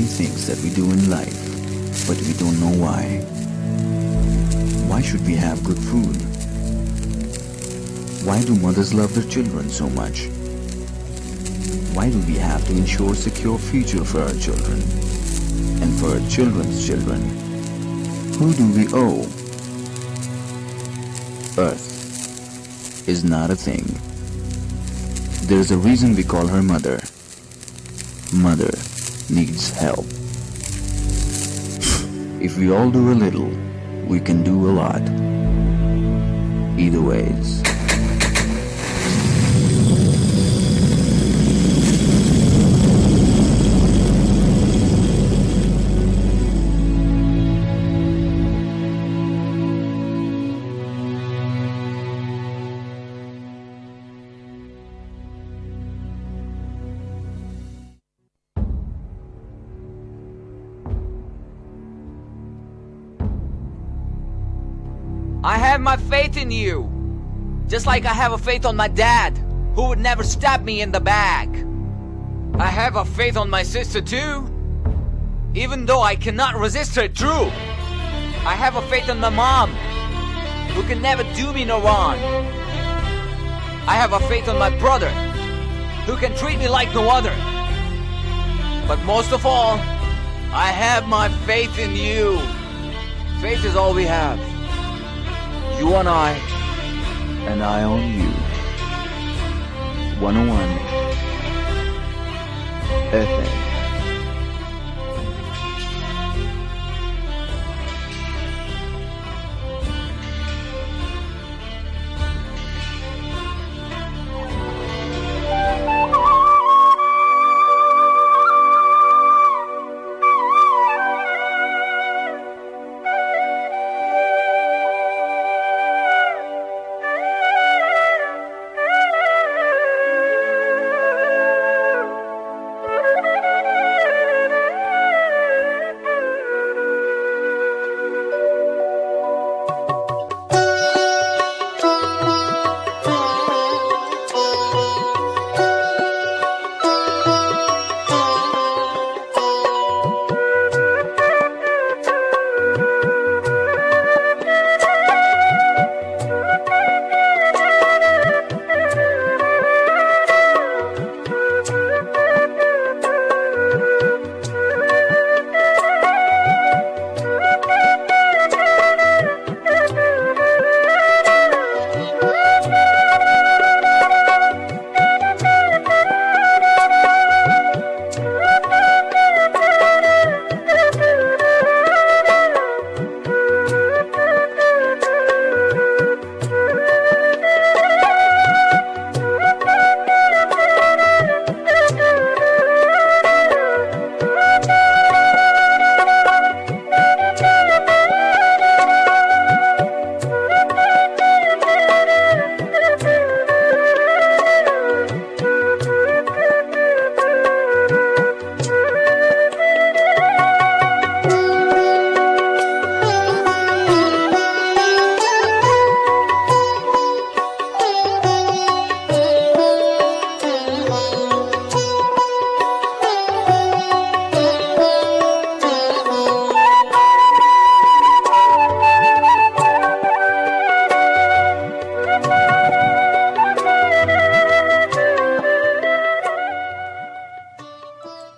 things that we do in life, but we don't know why. Why should we have good food? Why do mothers love their children so much? Why do we have to ensure a secure future for our children and for our children's children? Who do we owe? Earth is not a thing. There's a reason we call her mother. Mother needs help. If we all do a little, we can do a lot. Either ways. I have my faith in you, just like I have a faith on my dad, who would never stab me in the back. I have a faith on my sister too, even though I cannot resist her truth. I have a faith on my mom, who can never do me no wrong. I have a faith on my brother, who can treat me like no other. But most of all, I have my faith in you. Faith is all we have. You on I, And I on you. 101 FM.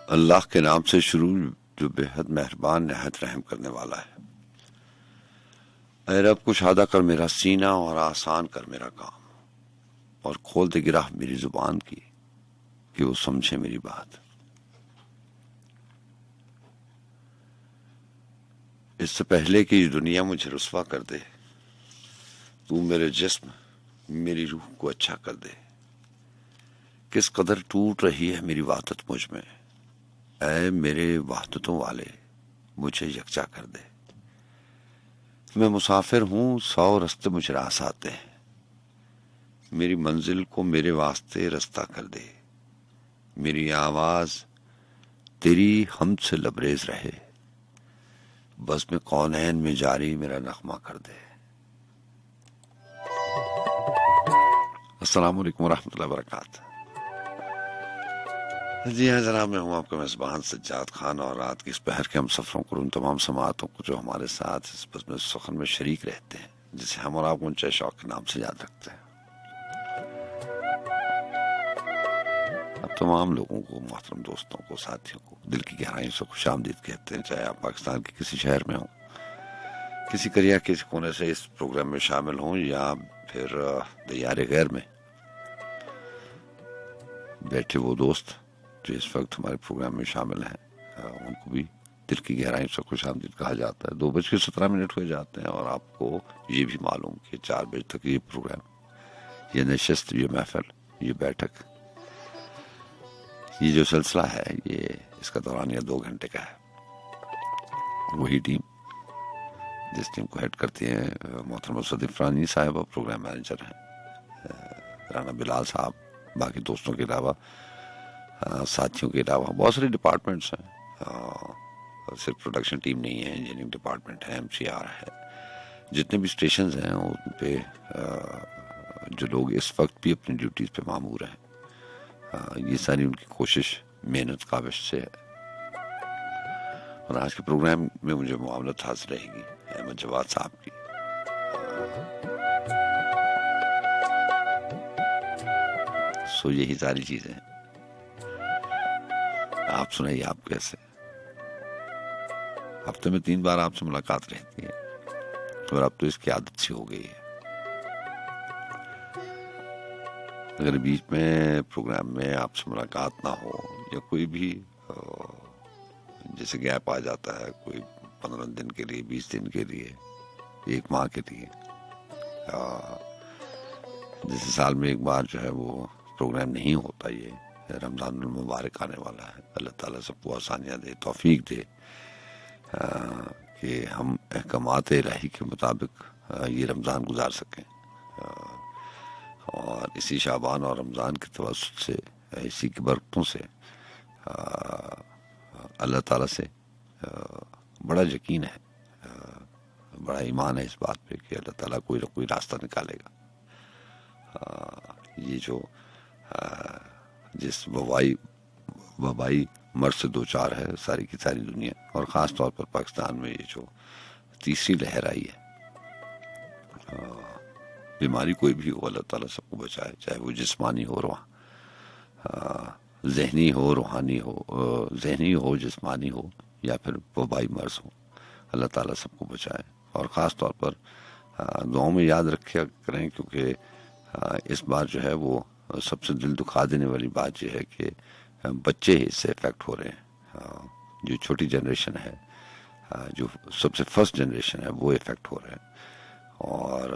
अल्लाह के नाम से शुरू जो बेहद मेहरबान निहायत रहम करने वाला है। ऐ रब कुछ आदा कर मेरा सीना और आसान कर मेरा काम, और खोल दे गिराह मेरी जुबान की कि वो समझे मेरी बात। इससे पहले कि दुनिया मुझे रुस्वा कर दे, तू मेरे जिस्म मेरी रूह को अच्छा कर दे। किस कदर टूट रही है मेरी वाहदत मुझ में, ऐ मेरे वाहदतों वाले मुझे यकजा कर दे। मैं मुसाफिर हूं, 100 रास्ते मुझे रास आते हैं, मेरी मंजिल को मेरे वास्ते रास्ता कर दे। मेरी आवाज तेरी हमद से लबरेज रहे, बस में कौनैन में जारी मेरा नगमा कर दे। अस्सलाम वालेकुम रहमतुल्लाहि व बरकातहू। जी हाँ जनाब, मैं हूँ आपका मेज़बान सज्जाद खान और रात की इस पहर के हम सफ़रों को उन तमाम समातों को जो हमारे साथ इस बज़्म सुखन में शरीक रहते हैं, जिसे हम और आप ऊंचे शौक के नाम से याद रखते हैं। अब तमाम लोगों को, मोहतरम दोस्तों को, साथियों को दिल की गहराइयों से खुशामदीद कहते हैं, चाहे आप पाकिस्तान के किसी शहर में हों, किसी करिया किसी कोने से इस प्रोग्राम में शामिल हों, या फिर दयारे गैर में बैठे वो दोस्त जो इस वक्त हमारे प्रोग्राम में शामिल हैं, उनको भी दिल की गहराई से खुशामदीद कहा जाता है। 2:17 हुए जाते हैं और आपको ये भी मालूम कि 4 बजे तक ये प्रोग्राम, ये नशिस्त, ये महफिल, ये बैठक, ये जो सिलसिला है, ये इसका दौरानिया 2 घंटे का है। वही टीम जिस टीम को हेड करती है मोहतरम सदीफ रानी साहब, प्रोग्राम मैनेजर हैं राना बिलाल साहब, बाकी दोस्तों के अलावा, साथियों के अलावा बहुत सारे डिपार्टमेंट्स हैं। सिर्फ प्रोडक्शन टीम नहीं है, इंजीनियरिंग डिपार्टमेंट है, MCR है, जितने भी स्टेशंस हैं उन पे जो लोग इस वक्त भी अपनी ड्यूटीज़ पे मामूर हैं, ये सारी उनकी कोशिश, मेहनत, काविश से है। और आज के प्रोग्राम में मुझे मामलत हासिल रहेगी अहमद जवाद साहब की। सो यही सारी चीजें हैं। आप सुनाइए, आप कैसे? हफ्ते में 3 बार आपसे मुलाकात रहती है और अब तो इसकी आदत सी हो गई है। अगर बीच में प्रोग्राम में आपसे मुलाकात ना हो या कोई भी जैसे गैप आ जाता है, कोई 15 दिन के लिए, 20 दिन के लिए, 1 माह के लिए, जैसे साल में एक बार जो है वो प्रोग्राम नहीं होता, ये रमज़ान मुबारक आने वाला है, अल्लाह ताला सबको आसानियाँ दे, तौफीक दे कि हम अहकामात इलाही के मुताबिक ये रमज़ान गुजार सकें। और इसी शाबान और रमज़ान के तवस्सुत से, इसी की बरकतों से अल्लाह ताला से बड़ा यकीन है, बड़ा ईमान है इस बात पे कि अल्लाह ताला कोई ना कोई रास्ता निकालेगा। ये जो जिस वबाई मर्ज से 2-4 है सारी की सारी दुनिया, और ख़ास तौर पर पाकिस्तान में ये जो तीसरी लहर आई है, बीमारी कोई भी हो, अल्लाह ताला सबको बचाए, चाहे वो जिस्मानी हो, जहनी हो, रूहानी हो, जहनी हो, जिस्मानी हो, या फिर वबाई मर्ज हो, अल्लाह ताला सबको बचाए। और ख़ास तौर पर दुआओं में याद रखा करें, क्योंकि इस बार जो है वो सबसे दिल दुखा देने वाली बात यह है कि बच्चे इससे इफेक्ट हो रहे हैं। जो छोटी जनरेशन है, जो सबसे फर्स्ट जनरेशन है, वो इफेक्ट हो रहे हैं। और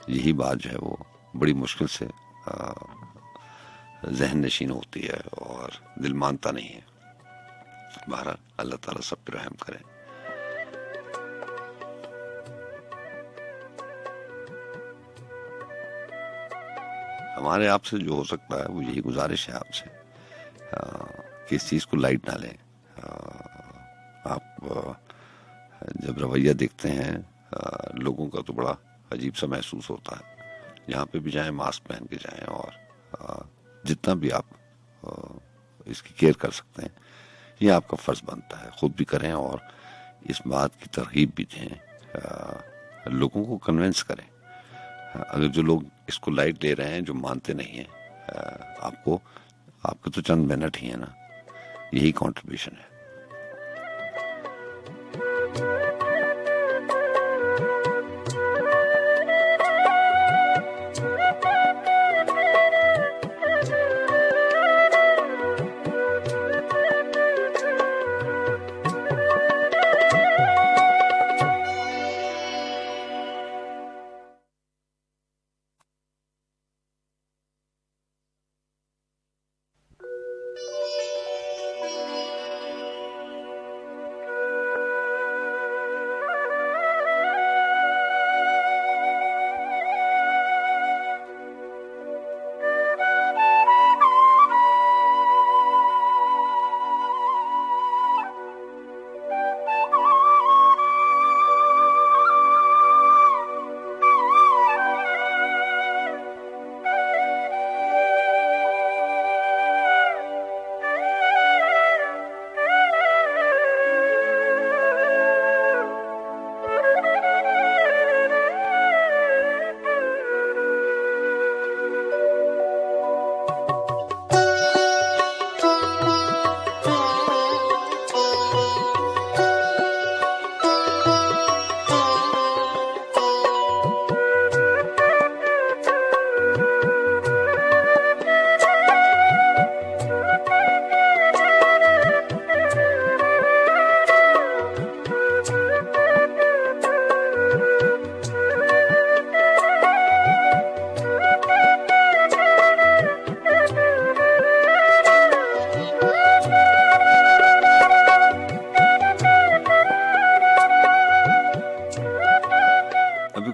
यही बात जो है वो बड़ी मुश्किल से जहन नशीन होती है और दिल मानता नहीं है। बहरहाल अल्लाह ताला सब पर रहम करे। हमारे आपसे जो हो सकता है वो यही गुजारिश है आपसे कि इस चीज़ को लाइट ना लें। आप जब रवैया देखते हैं लोगों का तो बड़ा अजीब सा महसूस होता है। जहाँ पे भी जाएं मास्क पहन के जाएं, और जितना भी आप इसकी केयर कर सकते हैं ये आपका फ़र्ज़ बनता है, ख़ुद भी करें और इस बात की तरगीब भी दें, लोगों को कन्विंस करें। अगर जो लोग इसको लाइट ले रहे हैं, जो मानते नहीं हैं, आपके तो चंद मिनट ही है ना, यही कंट्रीब्यूशन है।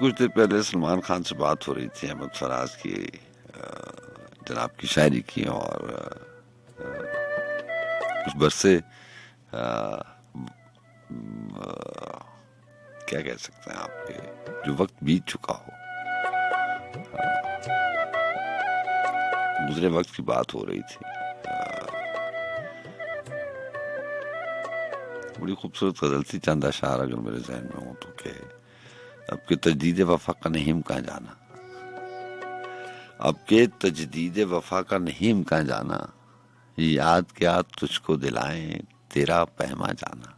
कुछ देर पहले सलमान खान से बात हो रही थी अहमद फराज की, जनाब की शायरी की, और उस बरस से क्या कह सकते हैं आपके, जो वक्त बीत चुका हो, दूसरे वक्त की बात हो रही थी। बड़ी खूबसूरत गजल थी, चंद अशार अगर मेरे जहन में हो तो, के अब के तजदीद वफा का नहीं कहाँ जाना, अब के तजदीद वफा का नहीं कहाँ जाना, याद क्या तुझको दिलाएं तेरा पैमा जाना।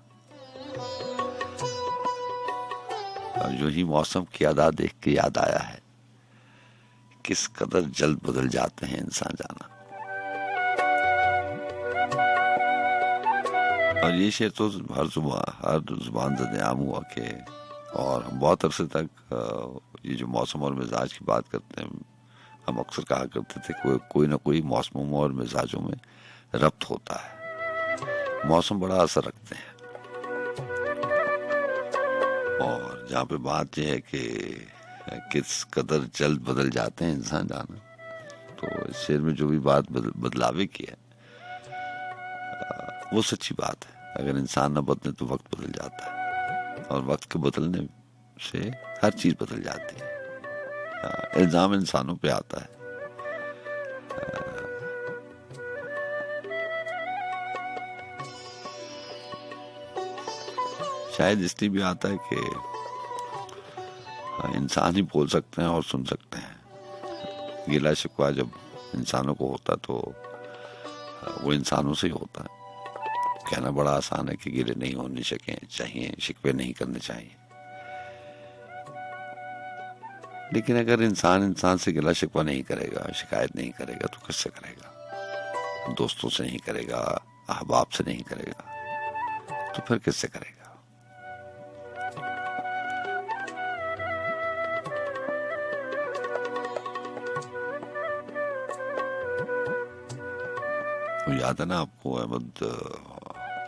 और जो ही मौसम की अदा देख के याद आया है, किस कदर जल्द बदल जाते हैं इंसान जाना। और ये शेर तो हर जुबान से आम हुआ के, और हम बहुत अरसे तक ये जो मौसम और मिजाज की बात करते हैं, हम अक्सर कहा करते थे कि कोई ना कोई मौसमों और मिजाजों में रब्त होता है, मौसम बड़ा असर रखते हैं। और जहाँ पे बात यह है कि किस कदर जल्द बदल जाते हैं इंसान जाना, तो इस शेर में जो भी बात बदलावे की है वो सच्ची बात है। अगर इंसान न बदले तो वक्त बदल जाता है, और वक्त के बदलने से हर चीज बदल जाती है। इल्जाम इंसानों पे आता है। शायद इसलिए भी आता है कि इंसान ही बोल सकते हैं और सुन सकते हैं। गिला शिकवा जब इंसानों को होता तो वो इंसानों से ही होता है। कहना बड़ा आसान है कि गिले नहीं होने चाहिए, शिकवे नहीं करने चाहिए, लेकिन अगर इंसान से गिला शिकवा नहीं करेगा, शिकायत नहीं करेगा तो किससे करेगा? दोस्तों से नहीं करेगा, अहबाब से नहीं करेगा, तो फिर किससे करेगा? तो याद है ना आपको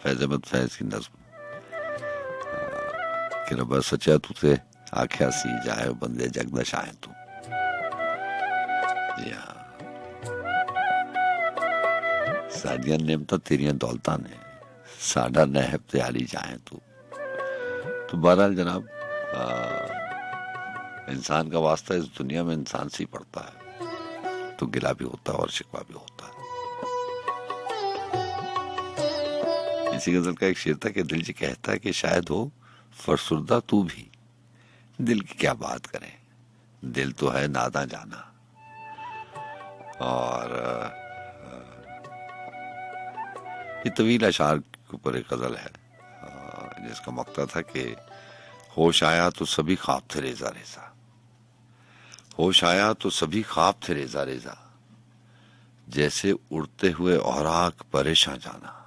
फैज अहमद फैज की नज्म कि रब्बा सचा तुझे आख्या सी जाए बंदे जगदश आए तू। साडियां नेमतां तेरियां दौलतां ने, साडा नहब ते आली जाए तू। तो बहरहाल जनाब, इंसान का वास्ता इस दुनिया में इंसान से ही पड़ता है, तो गिला भी होता है और शिकवा भी होता है। इसी गजल का एक शेर था कि दिल जी कहता है कि शायद हो फरसुर्दा तू भी, दिल की क्या बात करें, दिल तो है नादा जाना। और ये तवील अशार के ऊपर एक गजल है जिसका मकता था कि होश आया तो सभी ख्वाब थे रेजा रेजा, होश आया तो सभी ख्वाब थे रेजा रेजा, जैसे उड़ते हुए औराक परेशान जाना।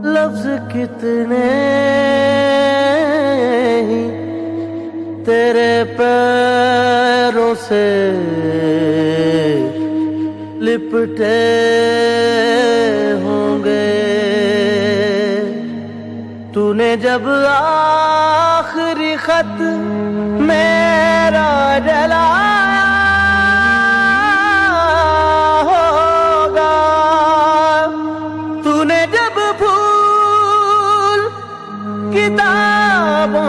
लफ्ज कितने ही तेरे पैरों से लिपटे होंगे, तूने जब आखिरी खत मेरा जलाया होगा, तूने जब किताबों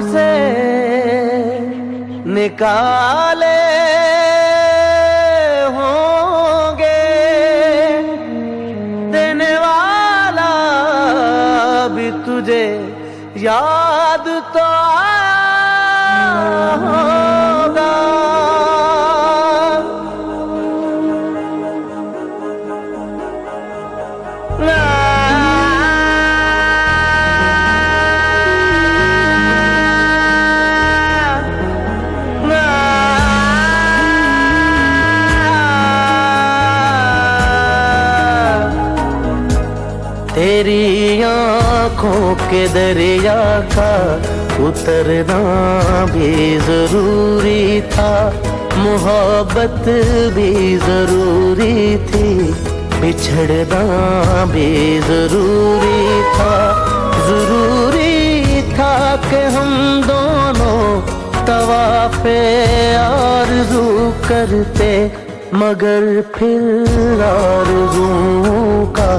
से निकाले होंगे, देने वाला भी तुझे याद तो आया होगा। तेरी आँखों के दरिया का उतरना भी जरूरी था, मोहब्बत भी जरूरी थी, बिछड़ना भी जरूरी था। जरूरी था कि हम दोनों तवाफ़े आरज़ू करते, मगर फिर आरज़ुओं का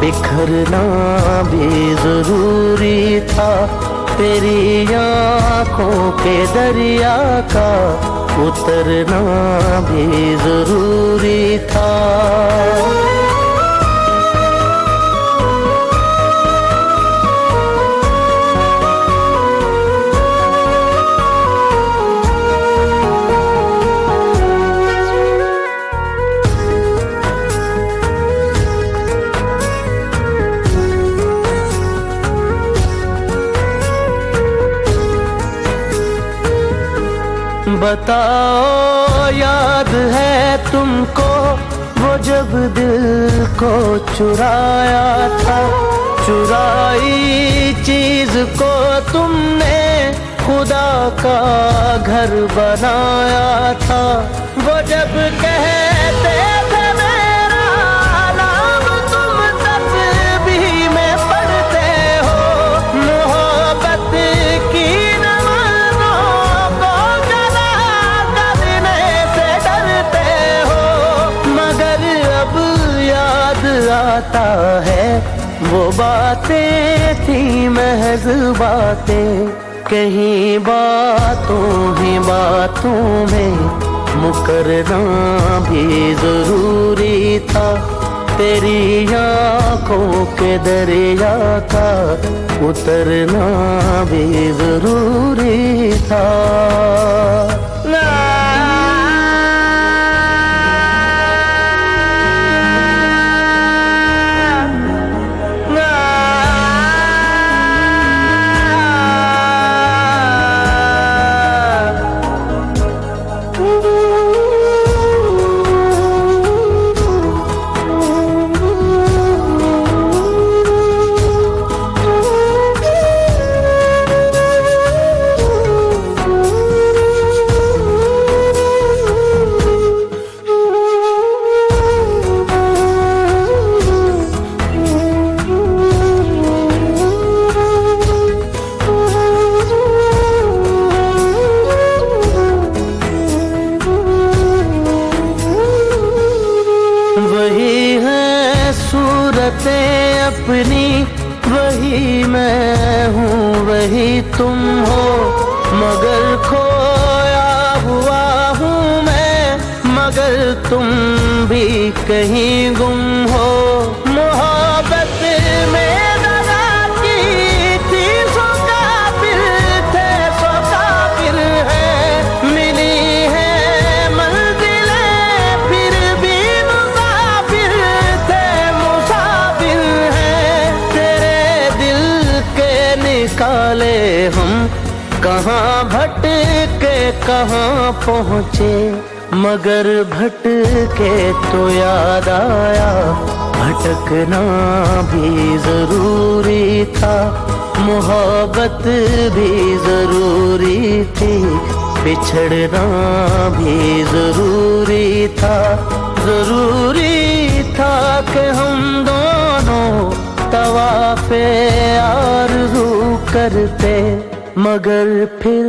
बिखरना भी जरूरी था। तेरी आँखों के दरिया का उतरना भी जरूरी था। बताओ याद है तुमको वो जब दिल को चुराया था, चुराई चीज को तुमने खुदा का घर बनाया था। वो जब कहते थे मेरा नाम तुम तस्बीह में पढ़ते हो, मोहब्बत की आता है वो बातें थी महज बातें, कहीं बातों ही बातों में मुकरना भी जरूरी था। तेरी आँखों के दरिया का उतरना भी जरूरी था। अपनी वही मैं हूँ वही तुम हो, मगर खोया हुआ हूँ मैं, मगर तुम भी कहीं गुम हो। मोहब्बत में दगा की थी सो काफिर थे, सो काफिर है, मिली है मंजिलें फिर भी मुसाफिर थे, मुसाफिर है। तेरे दिल के निकाले हम कहाँ भटके कहाँ पहुँचे, मगर भटके तो याद आया भटकना भी जरूरी था। मोहब्बत भी जरूरी थी, बिछड़ना भी जरूरी था। जरूरी था कि हम दोनों तवाफ़े आरज़ू करते, मगर फिर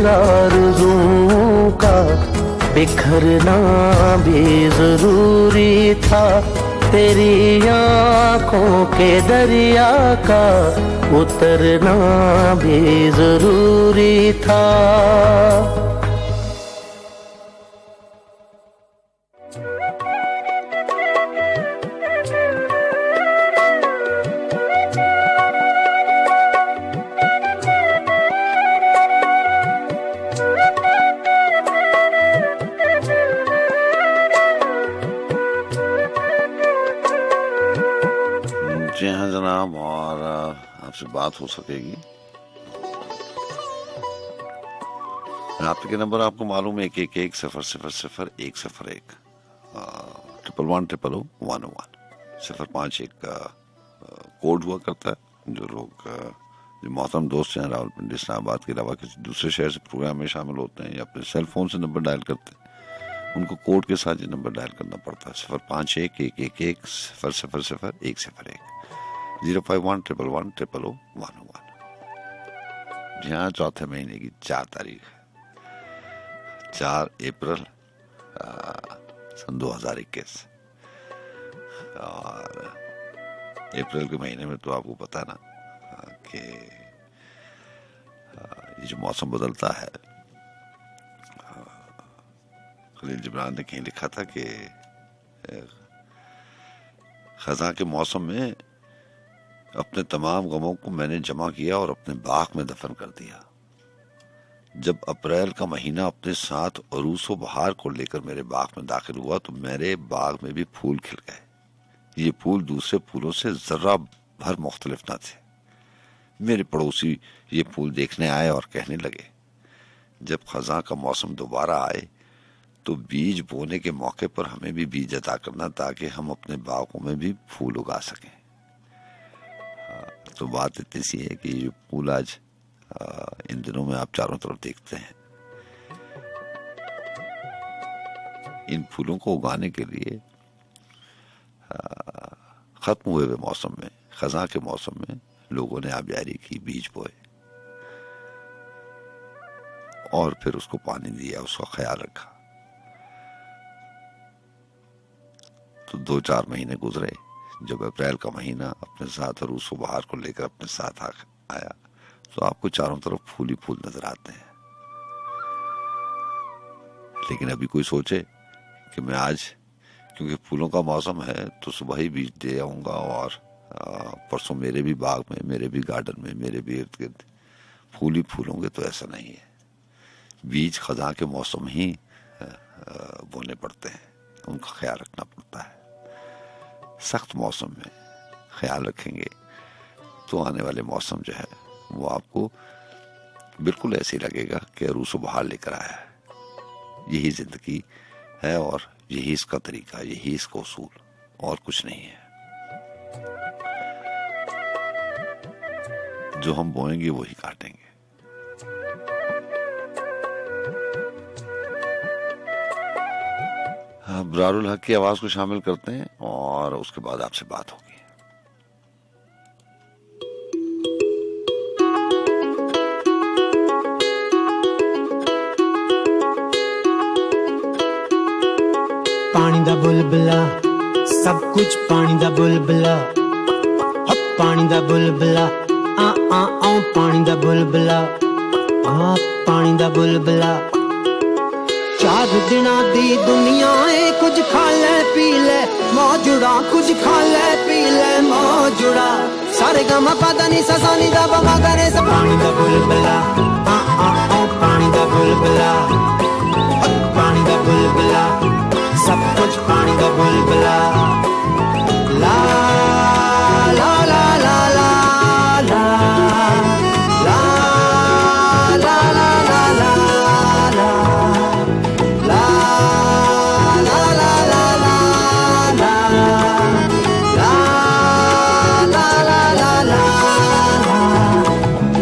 आरज़ुओं का बिखरना भी जरूरी था। तेरी आँखों के दरिया का उतरना भी जरूरी था। जी हाँ जनाब, और आपसे बात हो सकेगी। राब्ते के नंबर आपको मालूम है, 111000101 1110011 051 का कोड हुआ करता है। जो लोग जो मोहतरम दोस्त हैं रावलपिंडी इस्लामाबाद के अलावा किसी दूसरे शहर से प्रोग्राम में शामिल होते हैं या अपने सेल फोन से नंबर डायल करते हैं, उनको कोड के साथ ये नंबर डायल करना पड़ता है 051111000101 05111110011। जी हाँ, चौथे महीने की 4 तारीख 4 अप्रैल सन 2021। और अप्रैल के महीने में तो आपको पता ना कि ये जो मौसम बदलता है, खलील जिब्रान ने कहीं लिखा था कि खज़ां के मौसम में अपने तमाम गमों को मैंने जमा किया और अपने बाग में दफन कर दिया। जब अप्रैल का महीना अपने साथ अरूस व बहार को लेकर मेरे बाग में दाखिल हुआ तो मेरे बाग में भी फूल खिल गए। ये फूल दूसरे फूलों से जर्रा भर मुख्तलिफ न थे। मेरे पड़ोसी ये फूल देखने आए और कहने लगे, जब खज़ां का मौसम दोबारा आए तो बीज बोने के मौके पर हमें भी बीज अता करना, ताकि हम अपने बागों में भी फूल उगा सकें। तो बात इतनी सी है कि ये फूल आज इन दिनों में आप चारों तरफ देखते हैं, इन फूलों को उगाने के लिए खत्म हुए मौसम में, खज़ां के मौसम में लोगों ने आबियारी की, बीज बोए और फिर उसको पानी दिया, उसका ख्याल रखा। तो 2-4 महीने गुजरे। जब अप्रैल का महीना अपने साथ अरूस व बहार को लेकर अपने साथ आया तो आपको चारों तरफ फूल ही फूल नजर आते हैं। लेकिन अभी कोई सोचे कि मैं आज, क्योंकि फूलों का मौसम है, तो सुबह ही बीज दे आऊंगा और परसों मेरे भी बाग में, मेरे भी गार्डन में, मेरे भी इर्द गिर्द फूल ही फूल होंगे। तो ऐसा नहीं है। बीज खज़ां के मौसम ही बोने पड़ते हैं, उनका ख्याल रखना पड़ता है। सख्त मौसम में ख्याल रखेंगे तो आने वाले मौसम जो है वो आपको बिल्कुल ऐसे लगेगा कि अरूस व बहार लेकर आया है। यही जिंदगी है और यही इसका तरीका, यही इसका उसूल, और कुछ नहीं है। जो हम बोएंगे वही काटेंगे। अबरारुल हक की आवाज को शामिल करते हैं और उसके बाद आपसे बात होगी। पानी दा बुलबुला, सब कुछ पानी दा बुलबुला, पानी दा बुलबुला, आ पानी दा बुलबुला, पानी दा बुलबुला। 4 दिना दी दुनिया है, कुछ खा ले पी ले मौजुड़ा, कुछ खा ले पी ले मौजुड़ा। सारे गामा पादा नी सा सा नी दा पा मा गा रे सा। पानी दा बुलबुला, पानी दा बुलबुला, पानी दा बुलबुला, सब कुछ पानी दा बुलबुला। ला ला ला ला ला ला ला ला ला ला ला ला ला ला ला ला ला ला ला।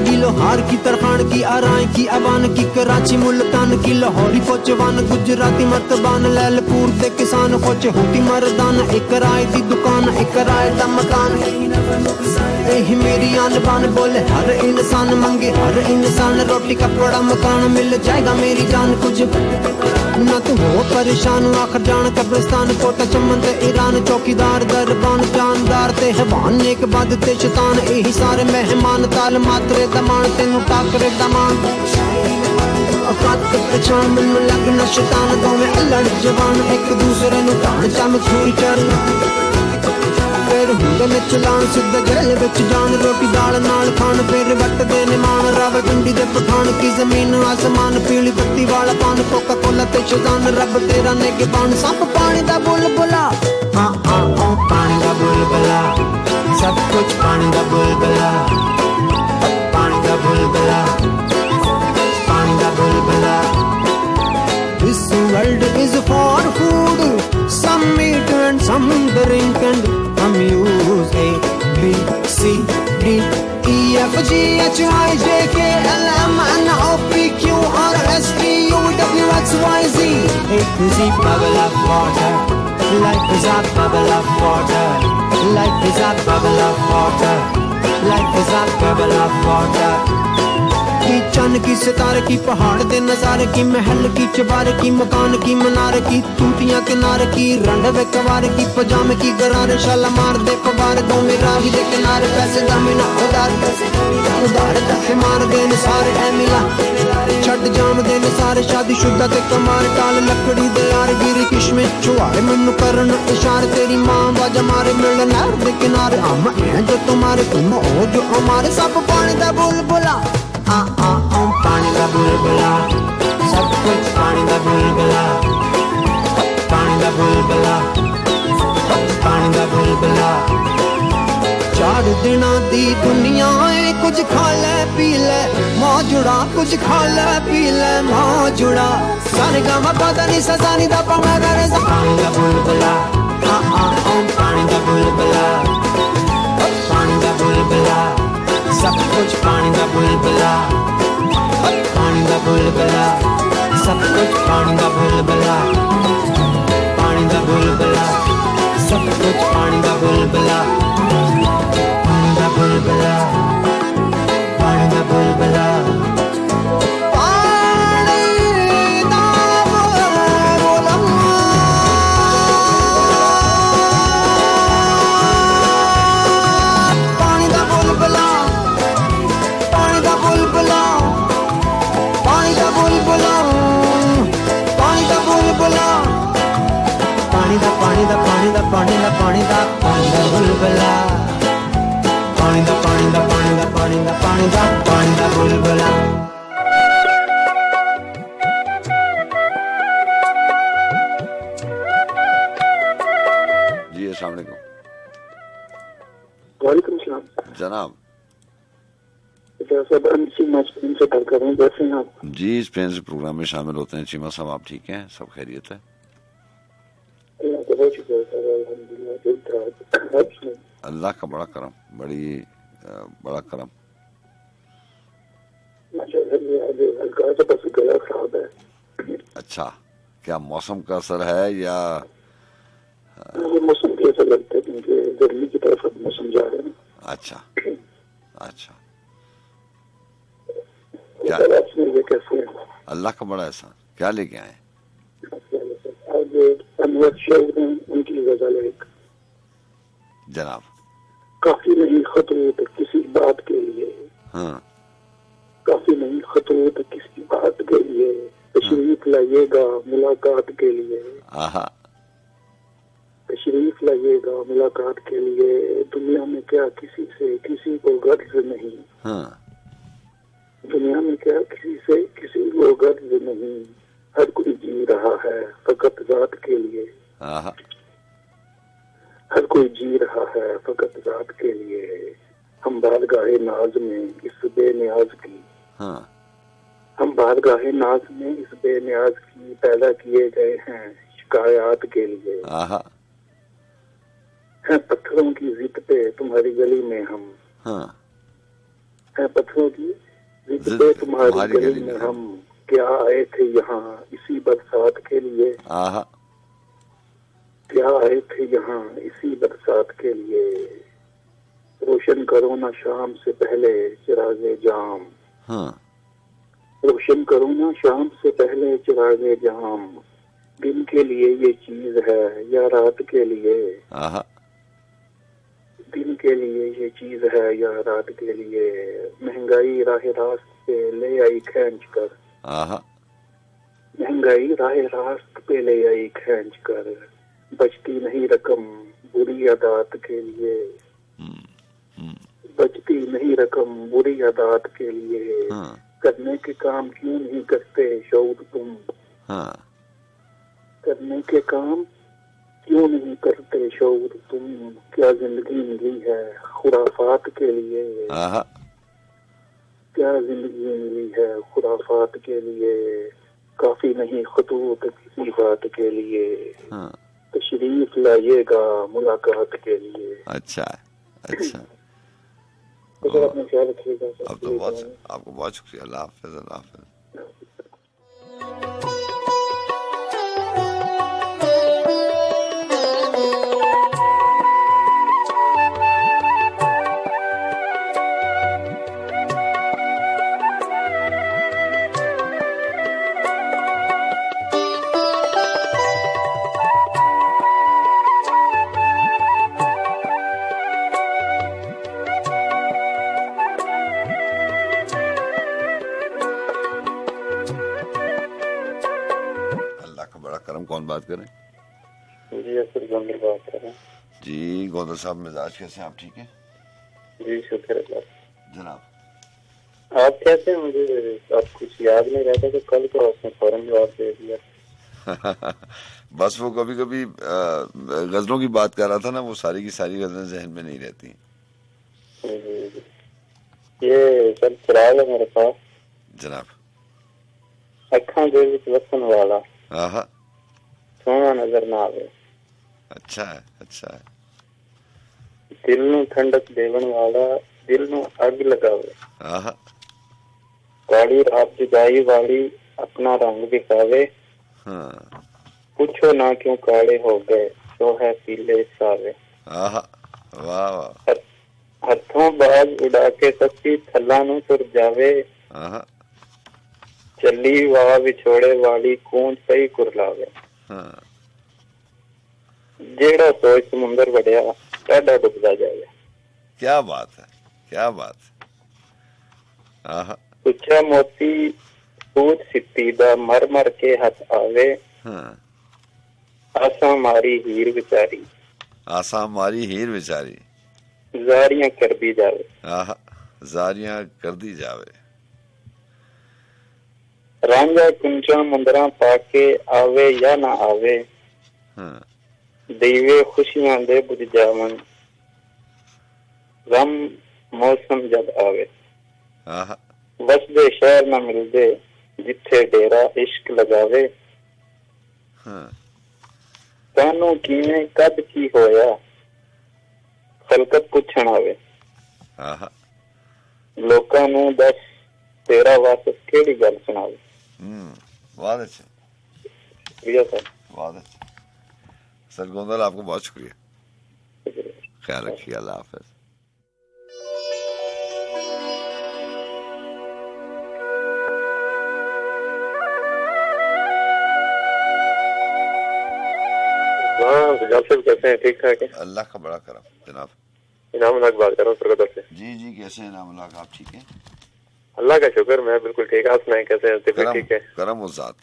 किलो हार की तरखान की आराय की अवान की कराची मुल्तान की लाहौरी कोचवान गुजराती मर्तबान लैलपुर दे किसान खोच होती मर्दान। एक राय दी दुकान, एक राय दा मकान, यही मेरी आन बान। बोले हर इंसान मंगे हर इंसान, रोटी कपड़ा मकान मिल जाएगा मेरी जान। कुछ ना तू हो परेशान, आखिर जान कब्रिस्तान। कोटा चमन ते ईरान, चौकीदार दरबान, जानदार ते हैवान, एक बाद ते शैतान। यही सारे मेहमान, ताल मात्रे दमान, तेनू टाकरे दमान। औकात पहचान, मैनू लगना शैतान। दोवें अल्लड़ जवान, एक दूसरे नू ढाण चम छुरी चढ़। फिर हुंदे ने चलान, सिद्धे जेल विच जान। रोटी दाल नाल खान, फिर वटदे ने मान। रावलपिंडी दे पठान की जमीन आसमान। पीली बत्ती वाला पान, कोका कोला ते शैतान। रब तेरा निगहबान, सब पानी दा बुलबुला। पानी दा बुलबुला, सब कुछ पानी दा बुलबुला। पानी दा बुलबुला, पानी दा बुलबुला। This world is for food, some meat and some drink, and some use A, B, C, D, E, F, G, H, I, J, K, L, M, N, O, P, Q, R, S, T, U, W, X, Y, Z. is a bubble of water. Life is a bubble of water. Life is a bubble of water. Life is a bubble of water. की चंद की सितारे की पहाड़ दे नजारे की महल की चबारे की मकान की मीनार की टूटियां किनारे की रंडवे कवारे की पजामे की गरारे शालामार दे फवारे दो राही दे किनारे पैसे जमीन उधार पैसे मार देने सारे ऐ मिला छट जाम देने सारे शादीशुदा ते कमार टाल लकड़ी दे यार गिरी किशमिश छुआरे मैनू करन इशारे तेरी मां बाजा मारे मिलने नहर दे किनारे हम ऐ जो तुम्हारे तुम ओ जो हमारे सब पानी दा बुलबुला पानी दा बुलबुला सब कुछ पानी दा बुलबुला पानी दा बुलबुला पानी दा बुलबुला चार दिना दी दुनिया है कुछ खा ले पी ले मौजुड़ा कुछ खा ले पी ले मौजुड़ा सारे गामा पता नहीं सजा नहीं दा पामा करे पानी दा बुलबुला पानी दा बुलबुला पानी दा बुलबुला सब कुछ पानी दा बुलबुला पानी दा बुलबुला सब कुछ पानी दा बुलबुला पानी दा बुलबुला सब कुछ पानी दा बुलबुला पानी दा बुलबुला पानी दा बुलबुला पानी दा पानी दा पानी दा पानी दा पानी दा बुलबुला पानी दा पानी दा पानी दा पानी दा पानी दा पानी दा बुलबुला जी अस्सलाम वालेकुम। वालेकुम सलाम जनाब से बात कर रहे हैं, कैसे हैं आप? जी इस प्रेम से प्रोग्राम में शामिल होते हैं। चीमा साहब आप ठीक हैं? सब खैरियत है? अल्लाह का बड़ा करम, बड़ा करम। अच्छा, क्या मौसम का असर है या मौसम का असर लगता है क्योंकि गर्मी की तरफ मौसम जा रहे हैं। अच्छा अच्छा क्या कैसे है? अल्लाह का बड़ा एहसान। क्या लेके आए? आज अनवर शेख ने उनकी गजल एक जनाब काफी नहीं खतूत किसी बात के लिए, हाँ काफी नहीं खतूत किसी बात के लिए, तशरीफ लाइएगा मुलाकात के लिए, आहा तशरीफ लाइएगा मुलाकात के लिए, दुनिया में क्या किसी से किसी को गर्ज नहीं, हाँ दुनिया में क्या किसी से किसी को गर्ज नहीं, हर कोई जी रहा है फकत जात के लिए, आहा हर कोई जी रहा है फकत जात के लिए, हम बारगाहे नाज में इस बेनियाज की, हाँ हम बारगाहे नाज में इस बेनियाज की पैदा किए गए हैं शिकायत के लिए, आहा है पत्थरों की जिद पे तुम्हारी गली में हम, हाँ है पत्थरों की जिद पे तुम्हारी गली में हम, क्या आए थे यहाँ इसी बरसात के लिए, आहा क्या आए थे यहाँ इसी बरसात के लिए, रोशन करो ना शाम से पहले चिरागे जाम, हाँ रोशन करो ना शाम से पहले चिरागे जाम, दिन के लिए ये चीज है या रात के लिए, आहा दिन के लिए ये चीज है या रात के लिए, महंगाई राह रास्त पे ले आई खींच कर, आहा महंगाई राह रास्त पे ले आई खींच कर, बचती नहीं रकम बुरी अदात के लिए, बचती नहीं रकम बुरी अदात के लिए, हाँ करने के काम क्यों नहीं करते शौक तुम, हाँ करने के काम क्यों नहीं करते शौक तुम, क्या जिंदगी मिली है खुराफात के लिए, आहा क्या जिंदगी मिली है खुराफात के लिए, काफी नहीं खतूत किसी बात के लिए, हाँ तशरीफ लाइएगा मुलाकात के लिए। अच्छा अच्छा तो सर अपना ख्याल रखिएगा। आपको बहुत शुक्रिया। अल्लाह हाफ़िज़। अल्लाह हाफ़िज़। करम। कौन बात करें? जी असद गोंदल बात कर रहे हैं। जी गोंदल साहब, मिजाज कैसे हैं आप? ठीक है जी शुक्र अल्लाह। जनाब। आप कैसे हैं? मुझे अब कुछ याद नहीं रहता, तो कल को आपने फौरन जवाब दे दिया। बस वो कभी कभी गजलों की बात कर रहा था ना, वो सारी की सारी गजलें जहन में नहीं रहती। ये कल चिराग है मेरे पास। जनाब। अखा दे विच वसन वाला हाँ, सोना नजर ना आवे। अच्छा है, अच्छा है। दिल नू ठंडक देवन वाला दिल नू अग लगावे। हाँ, काली रात जुदाई वाली अपना रंग दिखावे। हाँ, पूछो ना क्यों काले हो गए जो है पीले सावे। हाँ, वाह वाह। हथों बाज उड़ा के सच्ची थल्ला नू तुर जावे। हाँ, चली वाह विछोड़े वाली कूंज पई कुरलावे। हाँ, जेड़ा सोच समुंदर बढ़िया टाढा डुबदा जावे। क्या बात है, क्या बात है। हाँ, पूछा मोती पूछ सिੱਤੀ दा मर मर के हथ आवे। हाँ, आसा मारी हीर विचारी आसा मारी हीर बेचारी जारियां कर दी जावे। हाँ, जारियां कर दी जावे। रांझा कुंचा मुंदरा पाके आवे या ना आवे। हाँ, दीवे खुशियां दे बुझ जावन गम मौसम जब आवे। हाँ, वसदे शहर ना मिलदे जिथे डेरा इश्क लगावे। हाँ, कानू कीने कद की होया खलकत पुछण आवे। हाँ, लोकां नू दस तेरा वासत केड़ी गल सुनावे। बहुत अच्छे, प्रिया सर। बहुत अच्छे सर गोंदल, आपको बहुत शुक्रिया। ख्याल रखिए, अल्लाह हाफिज। साहब कैसे हैं? ठीक ठाक है? अल्लाह का बड़ा करम जनाब। इनाम बात कर रहा हूँ सरगोदा से। जी जी, कैसे हैं नाम? आप ठीक हैं? अल्लाह का शुक्र, मैं बिल्कुल ठीक। आप सुनाएं कैसे हैं? तबीयत ठीक है? करम उस जात।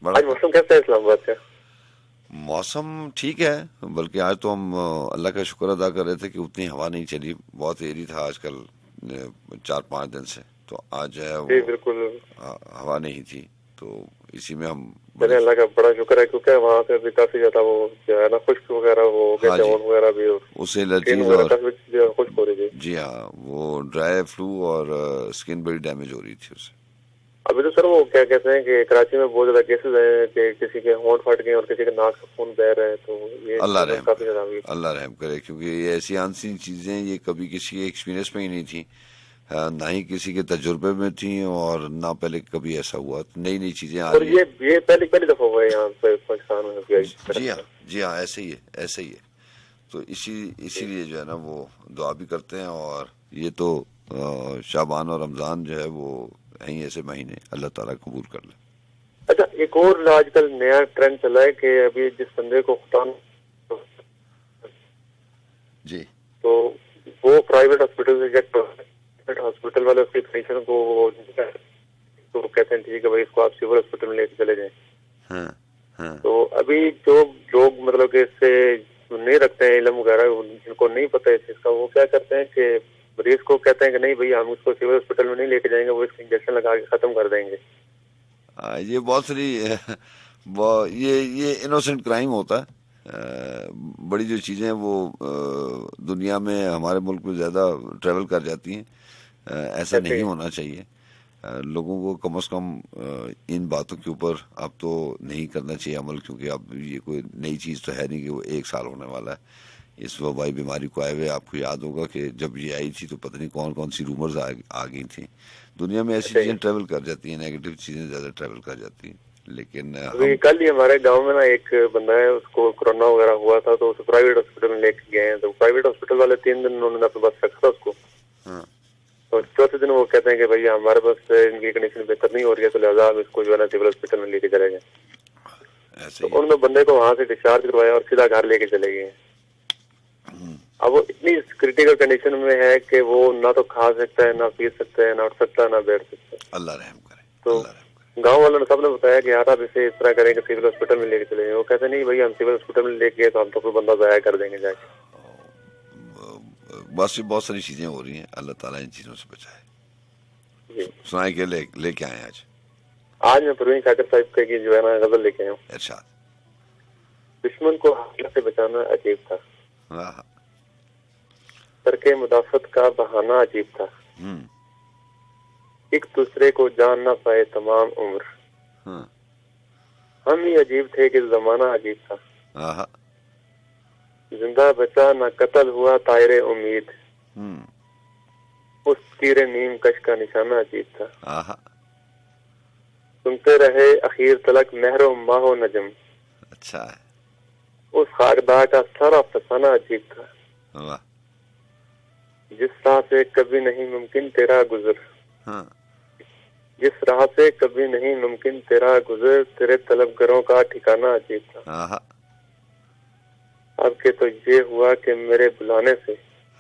आज मौसम कैसा है इस्लामाबाद का? मौसम ठीक है, बल्कि आज तो हम अल्लाह का शुक्र अदा कर रहे थे कि उतनी हवा नहीं चली। बहुत एरी था आजकल 4-5 दिन से, तो आज है वो बिल्कुल हवा नहीं थी, तो इसी में हम अल्लाह का बड़ा शुक्र है, क्योंकि वहाँ पे भी काफी ज्यादा वो जो है ना खुश्क वगैरह वो हाँ वगैरह भी उससे एलर्जी और खुश्क हो रही थी। जी हाँ, वो ड्राई फ्लू और स्किन बड़ी डैमेज हो रही थी उससे। अभी तो सर वो क्या कहते हैं कि कराची में बहुत ज्यादा केसेस हैं कि किसी के होंठ फट गए और किसी के नाक से खून बह रहा है, तो ये अल्लाह रहम करे, क्योंकि ये ऐसी आनसी चीजें ये कभी किसी के एक्सपीरियंस में ही नहीं थी, ना ही किसी के तजुर्बे में थी, और ना पहले कभी ऐसा हुआ। नई नई चीजें आ रही हैं। ये पहली दफा हुआ है यहाँ पे पाकिस्तान में। जी हाँ, ऐसे ही है। तो इसीलिए जो है ना वो दुआ भी करते हैं, और ये तो शाबान और रमजान जो है वो यही ऐसे महीने अल्लाह ताला कबूल कर ले। अच्छा, एक और आजकल नया ट्रेंड चला है कि अभी जिस बंदे को खुदान जी, तो वो प्राइवेट हॉस्पिटल से प्राइवेट हॉस्पिटल वाले उसकी पेशेंट को तो कहते हैं ठीक है भाई, इसको आप सिविल हॉस्पिटल में लेके चले जाएं। हाँ, हाँ, तो अभी जो लोग मतलब कि इससे नहीं रखते हैं इल्म वगैरह, जिनको नहीं पता है इस चीज का, वो क्या करते हैं कि मरीज को कहते हैं कि नहीं भाई हम उसको सिविल हॉस्पिटल में नहीं लेके जाएंगे, वो इसको इंजेक्शन लगा के खत्म कर देंगे। ये बहुत सारी ये इनोसेंट क्राइम होता है। बड़ी जो चीजें वो दुनिया में हमारे मुल्क में ज्यादा ट्रेवल कर जाती हैं, ऐसा नहीं होना चाहिए। लोगों को कम से कम इन बातों के ऊपर अब तो नहीं करना चाहिए अमल, क्योंकि अब ये कोई नई चीज तो है नहीं कि वो 1 साल होने वाला है इस वबाई बीमारी को आए हुए। आपको याद होगा कि जब ये आई थी तो पता नहीं कौन कौन सी रूमर्स आ गई थी। दुनिया में ऐसी चीजें ट्रेवल कर जाती हैं, नेगेटिव चीजें ज्यादा ट्रेवल कर जाती हैं। लेकिन कल ही हमारे गांव में ना एक बंदा है, उसको कोरोना वगैरह हुआ था, तो उसे प्राइवेट हॉस्पिटल में लेके गए हैं। तो प्राइवेट हॉस्पिटल वाले 3 दिन उन्होंने अपने पास रखा था उसको। तो चौथे दिन वो कहते हैं कि भैया हमारे पास इनकी कंडीशन बेहतर नहीं हो रही है, तो लिहाजा हम इसको जो है ना सिविल हॉस्पिटल में लेके चले गए। तो उन्होंने बंदे को वहां से डिस्चार्ज करवाया और सीधा घर लेके चले गए। अब वो इतनी क्रिटिकल कंडीशन में है कि वो ना तो खा सकता है, ना पी सकता है, ना उठ सकता है, ना बैठ सकता है। अल्लाह रहम करे। तो गांव वालों ने सबने बताया कि यार आप इसे इस तरह करें कि सिविल हॉस्पिटल में लेके चले जाएं। वो कहते नहीं भाई हम सिविल हॉस्पिटल में लेके गए तो हम तो कोई बंदा जाया कर देंगे जाके। बस ये बहुत सारी चीजें हो रही हैं, अल्लाह ताला इन चीजों से बचाए। जी सुनाए के लेके आए आज? आज मैं परवीन शाकिर साहब की जो है ना गजल लेके आया हूँ। इरशाद। दुश्मन को हमले से बचाना अजीब था, हाँ। तरके मुदाफत का बहाना अजीब था, एक दूसरे को जान ना पाए तमाम उम्र, हाँ। हम ही अजीब थे कि जमाना अजीब था, हाँ। जिंदा बचा ना कत्ल हुआ तायरे उम्मीद, उस तीरे नीम कश का निशाना अजीब था, हाँ। सुनते रहे अखीर तलक महरो माहो नजम, अच्छा है। उस खाकदा का सारा फसाना अजीब था, वाह। जिस राह से कभी नहीं मुमकिन तेरा गुजर, हाँ। जिस राह से कभी नहीं मुमकिन तेरा गुजर, तेरे तलबगरों का ठिकाना अजीब था, हाँ। अब के तो ये हुआ कि मेरे बुलाने से,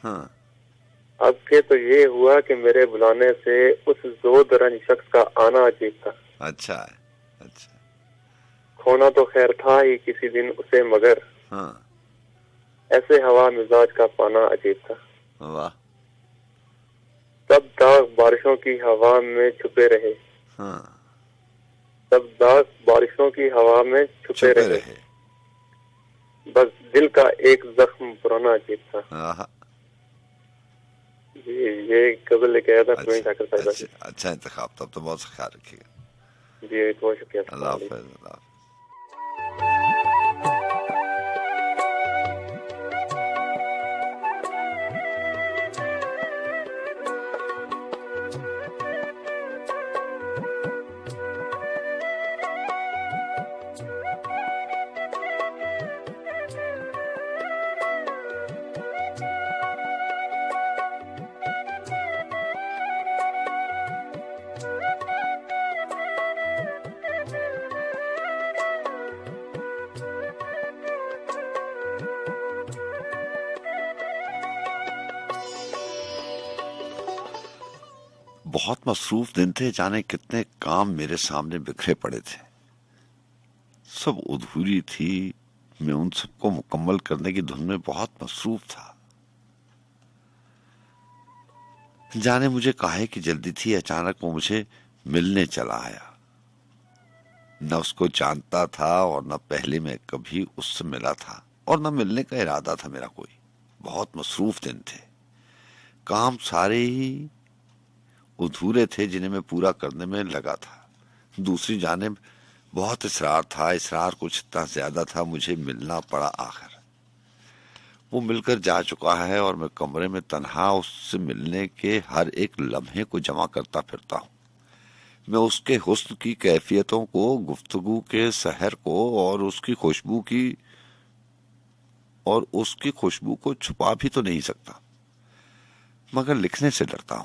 हाँ। अब के तो ये हुआ कि मेरे बुलाने से उस जोरदरंज शख्स का आना अजीब था, अच्छा है। अच्छा। खोना तो खैर था ही किसी दिन उसे मगर, हाँ। ऐसे हवा मिजाज का पाना अजीब था, वाह। सब दाग बारिशों की हवा में छुपे रहे, हाँ। सब दाग बारिशों की हवा में छुपे रहे, बस दिल का एक जख्म पुराना अजीब था। हाँ। जी ये गजल लेके आया था परवीन शाकिर साहब। अच्छा इंतखाब, तब तो बहुत ख्याल रखिएगा। जी बहुत शुक्रिया। अल्लाह हाफ़िज़। अल्लाह हाफ़िज़। बहुत मसरूफ दिन थे, जाने कितने काम मेरे सामने बिखरे पड़े थे, सब अधूरी थी। मैं उन सबको मुकम्मल करने की धुन में बहुत मसरूफ था। जाने मुझे काहे की जल्दी थी, अचानक वो मुझे मिलने चला आया। न उसको जानता था और न पहले मैं कभी उससे मिला था और न मिलने का इरादा था मेरा कोई। बहुत मसरूफ दिन थे, काम सारे ही अधूरे थे जिन्हें मैं पूरा करने में लगा था। दूसरी जानिब बहुत इसरार था, इसरार कुछ इतना ज्यादा था मुझे मिलना पड़ा आखिर। वो मिलकर जा चुका है और मैं कमरे में तन्हा उससे मिलने के हर एक लम्हे को जमा करता फिरता हूँ। मैं उसके हुस्न की कैफियतों को, गुफ्तगू के सहर को और उसकी खुशबू को छुपा भी तो नहीं सकता, मगर लिखने से डरता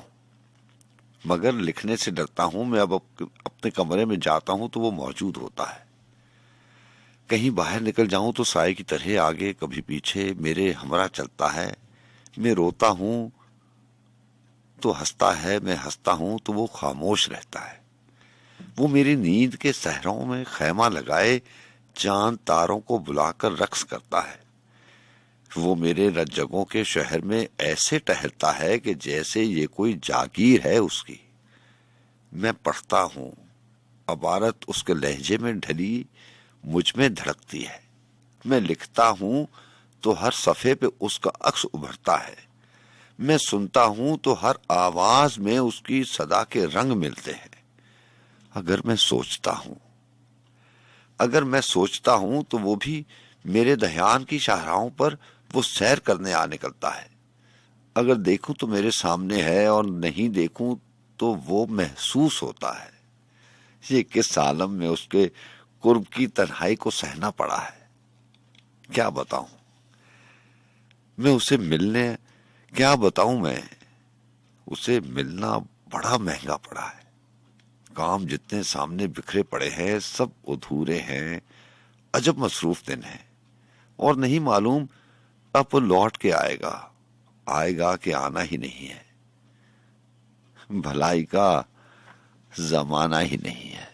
हूं। मैं अब अपने कमरे में जाता हूं तो वो मौजूद होता है। कहीं बाहर निकल जाऊं तो साए की तरह आगे कभी पीछे मेरे हमरा चलता है। मैं रोता हूं तो हंसता है, मैं हंसता हूं तो वो खामोश रहता है। वो मेरी नींद के सहरों में खैमा लगाए चांद तारों को बुलाकर रक्स करता है। वो मेरे रज्जगों के शहर में ऐसे टहलता है कि जैसे ये कोई जागीर है उसकी। मैं पढ़ता हूं, अबारत उसके लहजे में ढली मुझ में धड़कती है। मैं लिखता हूं तो हर सफ़े पे उसका अक्स उभरता है। मैं सुनता हूं तो हर आवाज में उसकी सदा के रंग मिलते हैं। अगर मैं सोचता हूं तो वो भी मेरे दहयान की शाहराहों पर वो सैर करने आ निकलता है। अगर देखूं तो मेरे सामने है और नहीं देखूं तो वो महसूस होता है। ये किस आलम में उसके कुर्ब की तन्हाई को सहना पड़ा है, क्या बताऊं मैं उसे मिलना बड़ा महंगा पड़ा है। काम जितने सामने बिखरे पड़े हैं सब अधूरे हैं। अजब मसरूफ दिन है और नहीं मालूम अब वो लौट के आएगा कि आना ही नहीं है। भलाई का जमाना ही नहीं है।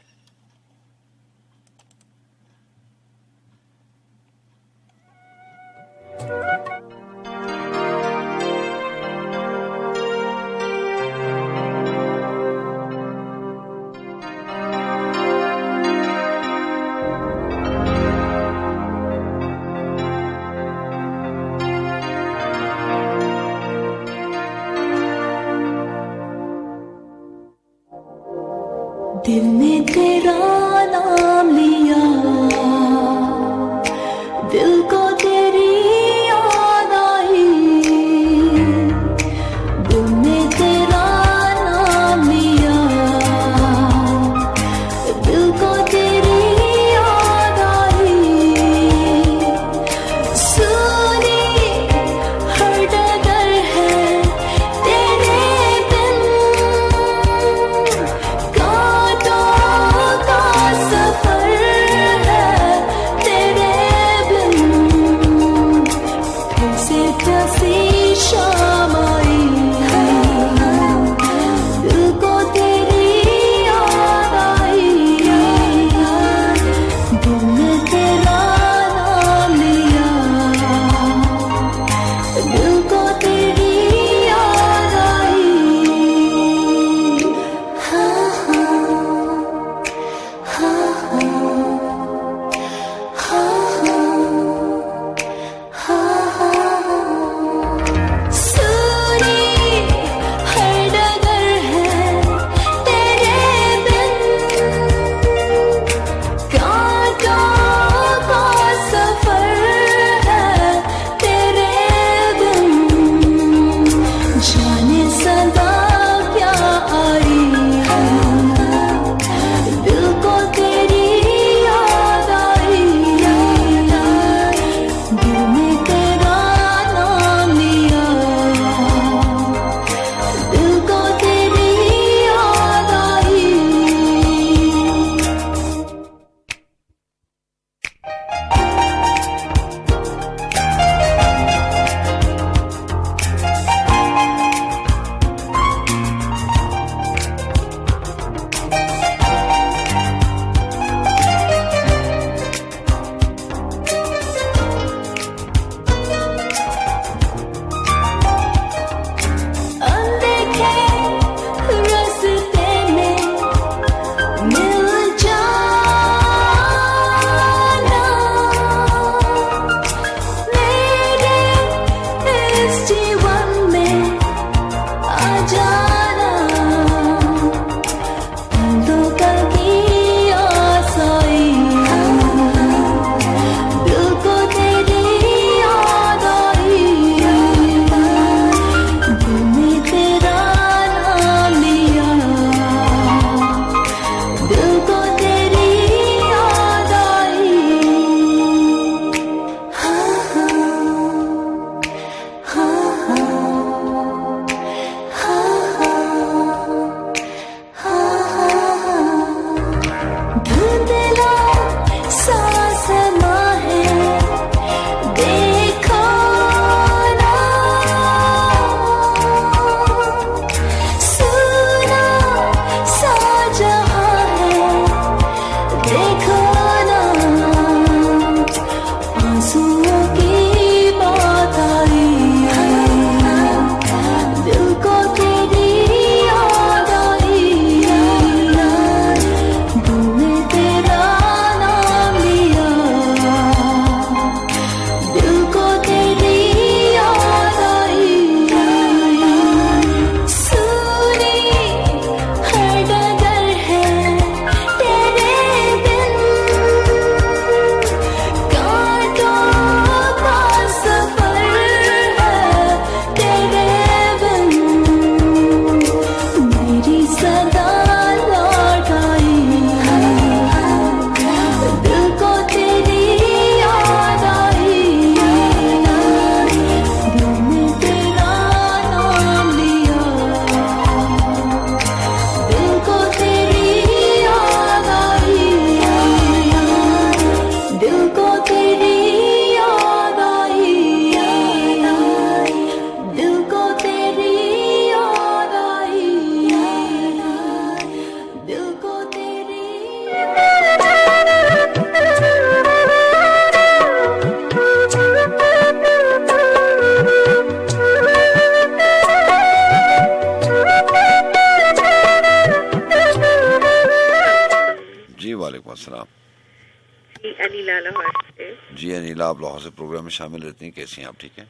नमस्ते जी अनिला, आप लाहौर से प्रोग्राम में शामिल रहती हैं, कैसी हैं आप? ठीक है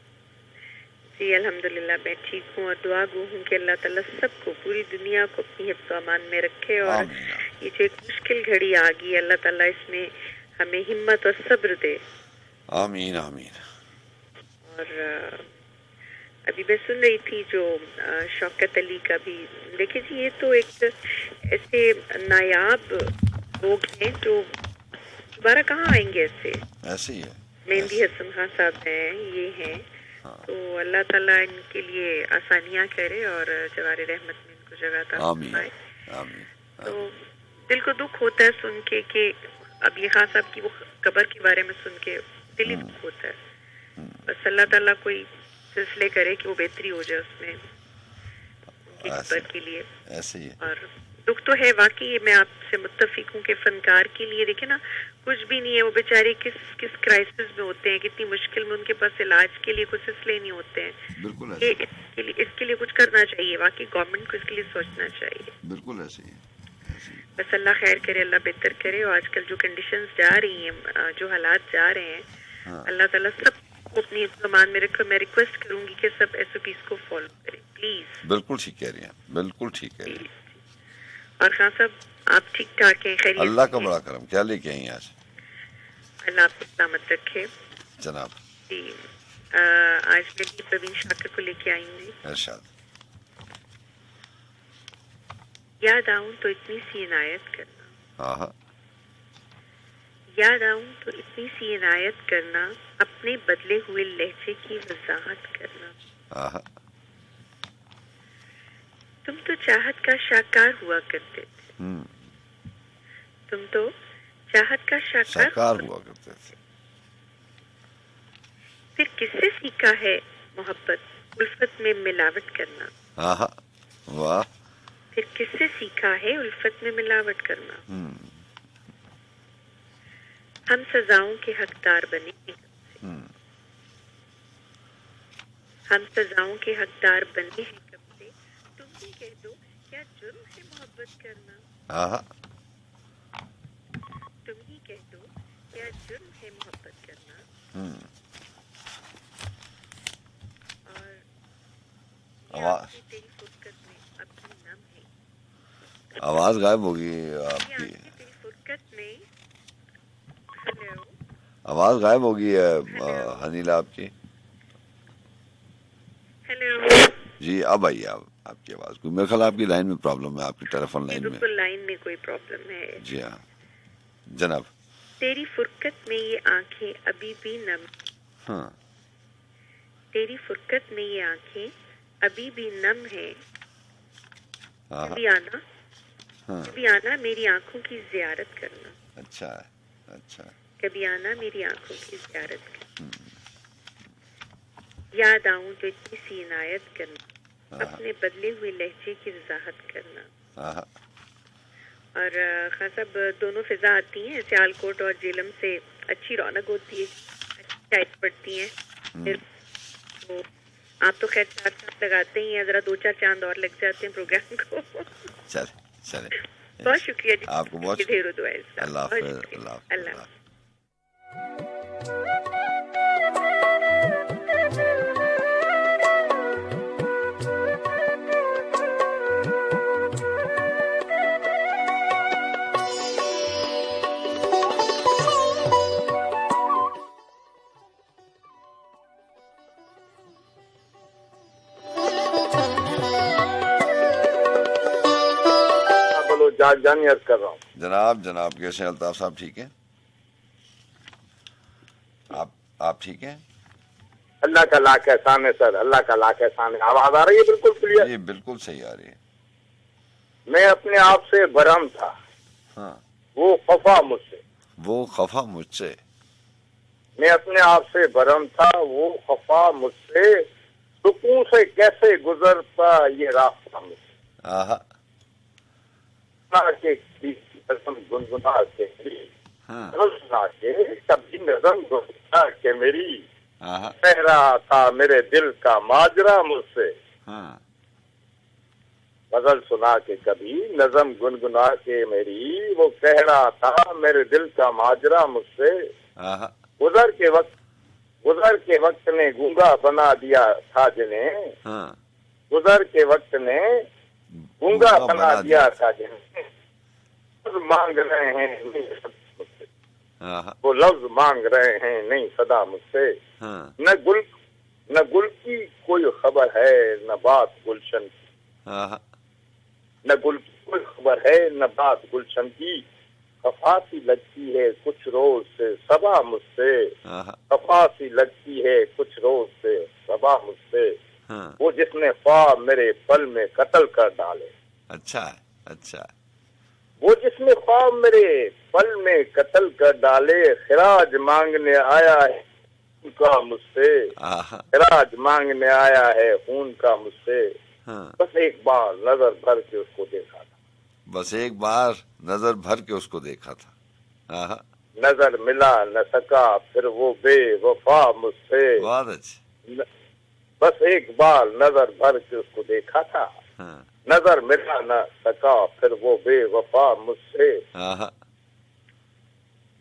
जी, अल्हम्दुलिल्लाह मैं ठीक हूँ और दुआ गो हूँ कि अल्लाह ताला सबको, पूरी दुनिया को अपनी हिफ्ज़ अमान में रखे। और ये जो एक मुश्किल घड़ी आ गई, अल्लाह ताला इसमें हमें हिम्मत और सब्र दे। आमीन आमीन। और अभी मैं सुन रही थी जो शौकत अली का भी, देखिए जी ये तो एक ऐसे नायाब लोग हैं जो दोबारा कहाँ आएंगे ऐसे ही है। मेहंदी हसन खान साहब हैं, ये हैं। तो अल्लाह ताला इनके लिए आसानियां करे और जवारे रहमत में इनको जगह अता फरमाए। तो दिल को दुख होता है सुन के कि अब ये खान साहब की वो कब्र के बारे में सुन के दिल ही दुख होता है। बस अल्लाह ताला कोई सिलसिले करे कि वो बेहतरी हो जाए उसमें उनकी कब्र के लिए। ऐसे ही है। और दुख तो है वाकई, मैं आपसे मुत्तफिक हूँ कि फनकार के लिए देखे ना कुछ भी नहीं है, वो बेचारे किस किस क्राइसिस में होते हैं, कितनी मुश्किल में उनके पास इलाज के लिए कुछ सिलसिले नहीं होते हैं। बिल्कुल ये इसके लिए कुछ करना चाहिए, वाकई गवर्नमेंट को इसके लिए सोचना चाहिए। बिल्कुल ऐसे ही है। बस अल्लाह खैर करे, अल्लाह बेहतर करे। और आजकल जो कंडीशंस जा रही हैं, जो हालात जा रहे हैं, अल्लाह ताला सब अपनी ईमान में रखो। मैं रिक्वेस्ट करूंगी कि सब SOPs को फॉलो करें प्लीज। बिल्कुल ठीक कह रही हैं, बिल्कुल ठीक कह रही हैं। और खान साहब आप ठीक ठाक हैं? खैरियत? अल्लाह का बड़ा करम। क्या लेके आई आज? अल्लाह आपको सलामत रखे जनाब। जी आज मैं भी प्रवीण शाकर को लेके आई हूँ। इरशाद। याद आऊं तो इतनी सी इनायत करना, हाँ याद आऊं तो इतनी सी इनायत करना, अपने बदले हुए लहजे की वजाहत करना। हाँ। तुम तो चाहत का शाकार हुआ करते थे, तुम तो चाहत का शाकार हुआ करते थे। फिर किससे सीखा है मोहब्बत उल्फत में मिलावट करना? हाँ वाह। फिर किससे सीखा है उल्फत में मिलावट करना? हम सजाओं के हकदार बने हैं कब से, हम सजाओं के हकदार बने हैं कब से। तुम ही कह दो क्या जुर्म है मोहब्बत करना? तुम ही कह दो क्या जुर्म है मोहब्बत करना? और तेरी फुरकत में अपनी नम है। आवाज गायब होगी आपकी। तेरी फुरकत में, हेलो, आवाज गायब होगी हनीला आपकी। हेलो जी अब आई आपकी आवाज। मेरे ख्याल आपकी लाइन में प्रॉब्लम है, आपकी टेलीफोन लाइन में। बिल्कुल लाइन में कोई प्रॉब्लम है। जी हाँ जनाब। तेरी फुरकत में ये आंखें अभी भी नम। हाँ। तेरी फुरकत में ये आंखें अभी भी नम है। कभी आना, कभी आना मेरी आंखों की जियारत करना। अच्छा अच्छा। कभी आना मेरी आंखों की जियारत करना। याद आऊं तो इतनी सी इनायत करना, अपने बदले हुए लहजे की वजाहत करना। और खान साहब दोनों फिजा आती हैं, सियालकोट और जेलम से अच्छी रौनक होती है, अच्छी टाइप पड़ती हैं। फिर तो आप तो खैर 4 चांद लगाते ही हैं, जरा 2-4 चांद और लग जाते हैं प्रोग्राम को। चले बहुत शुक्रिया जी, आपको बहुत ढेरों दुआ। अल्लाह। जानी अर्ज कर रहा हूँ। जनाब कैसे अल्ताफ साहब? ठीक है आप ठीक हैं? अल्लाह का लाख एहसान है सर, अल्लाह का लाख एहसान है। आवाज आ रही है बिल्कुल क्लियर? जी बिल्कुल सही आ रही है। मैं अपने आप से भरम था, हाँ। वो खफा मुझसे। मैं अपने आप से भरम था, वो खफा मुझसे। सुकून से कैसे गुजरता ये रास्ता मुझसे। के गुनगुना के कभी नज़म गुनगुना के मेरी कह रहा था मेरे दिल का माजरा मुझसे। गजल सुना के कभी नज़म गुनगुना के मेरी वो कह रहा था मेरे दिल का माजरा मुझसे। गुजर के वक्त ने गूंगा बना दिया था जिन्हें, गुजर के वक्त ने गूंगा बना दिया था जिन्हें, मांग रहे हैं मुझसे, वो लफ्ज मांग रहे हैं नहीं सदा मुझसे। न गुल की कोई खबर है न बात गुलशन की, न गुल की कोई खबर है न बात गुलशन की, खफा सी लगती है कुछ रोज से सबा मुझसे, खफा सी लगती है कुछ रोज से सबा मुझसे, वो जिसने ख्वाब मेरे पल में कत्ल कर डाले। अच्छा है, अच्छा है। वो जिसने ख्वाब मेरे पल में कत्ल कर डाले, खिराज मांगने आया है खून का मुझसे, खिराज मांगने आया है खून का मुझसे। बस एक बार नजर भर के उसको देखा था, बस एक बार नजर भर के उसको देखा था। नजर मिला न सका फिर वो बेवफा मुझसे, बहुत अच्छे। बस एक बार नजर भर के उसको देखा था, नजर मिला न सका फिर वो बेवफा मुझसे।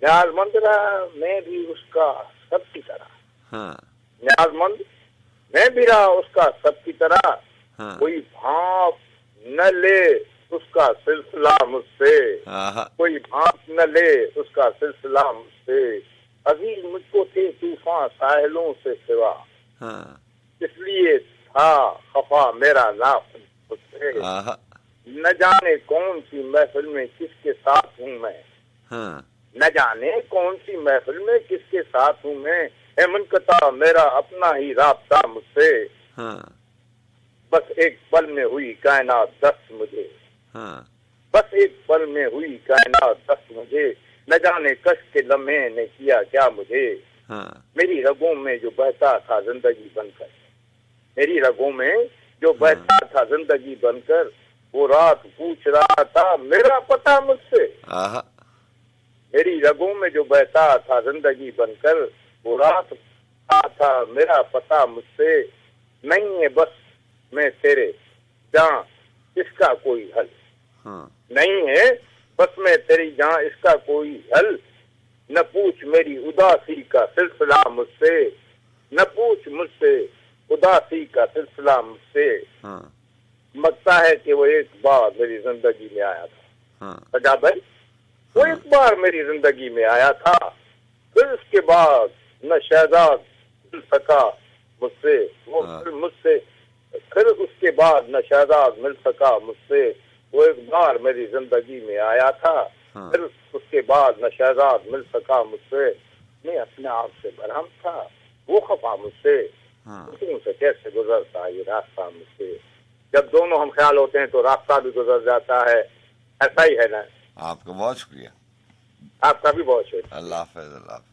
न्याजमंद रहा मैं भी उसका सबकी तरह, न्याजमंद मैं भी रहा उसका सबकी तरह, कोई भाप न ले उसका सिलसिला मुझसे, कोई भाप न ले उसका सिलसिला मुझसे। अजीज मुझको थे तूफान साहिलों से सिवा, इसलिए था खफा मेरा नाम मुझसे। न जाने कौन सी महफिल में किसके साथ हूँ मैं, न जाने कौन सी महफिल में किसके साथ हूँ मैं, है मुनक़ता मेरा अपना ही राब्ता मुझसे। बस एक पल में हुई कायनात दस्त मुझे, बस एक पल में हुई कायनात दस्त मुझे, न जाने कश के लम्हे ने किया क्या मुझे। मेरी रगों में जो बहता था जिंदगी बनकर, मेरी रगों में जो बहता था जिंदगी बनकर, वो रात पूछ रहा था मेरा पता मुझसे। मेरी रगों में जो बहता था जिंदगी बनकर, वो रात पूछा था मेरा पता मुझसे। नहीं है बस मैं तेरे जहाँ इसका कोई हल, नहीं है बस मैं तेरी जहाँ इसका कोई हल। न पूछ मेरी उदासी का सिलसिला मुझसे, न पूछ मुझसे उदासी का सिलसिला मुझसे। लगता है कि वो एक बार मेरी जिंदगी में आया था सजा भाई, वो एक बार मेरी जिंदगी में आया था, फिर उसके बाद न शहजाद मिल सका मुझसे, वो मुझसे फिर उसके बाद न शहजाद मिल सका मुझसे। वो एक बार मेरी जिंदगी में आया था, फिर उसके बाद न शहजाद मिल सका मुझसे। मैं अपने आप से भरम था, वो खफा मुझसे, से कैसे गुजरता ये रास्ता मुझसे। जब दोनों हम ख्याल होते हैं तो रास्ता भी गुजर जाता है, ऐसा ही है ना। आपका बहुत शुक्रिया। आपका भी बहुत शुक्रिया। अल्लाह हाफ़िज़। अल्लाह हाफ़िज़।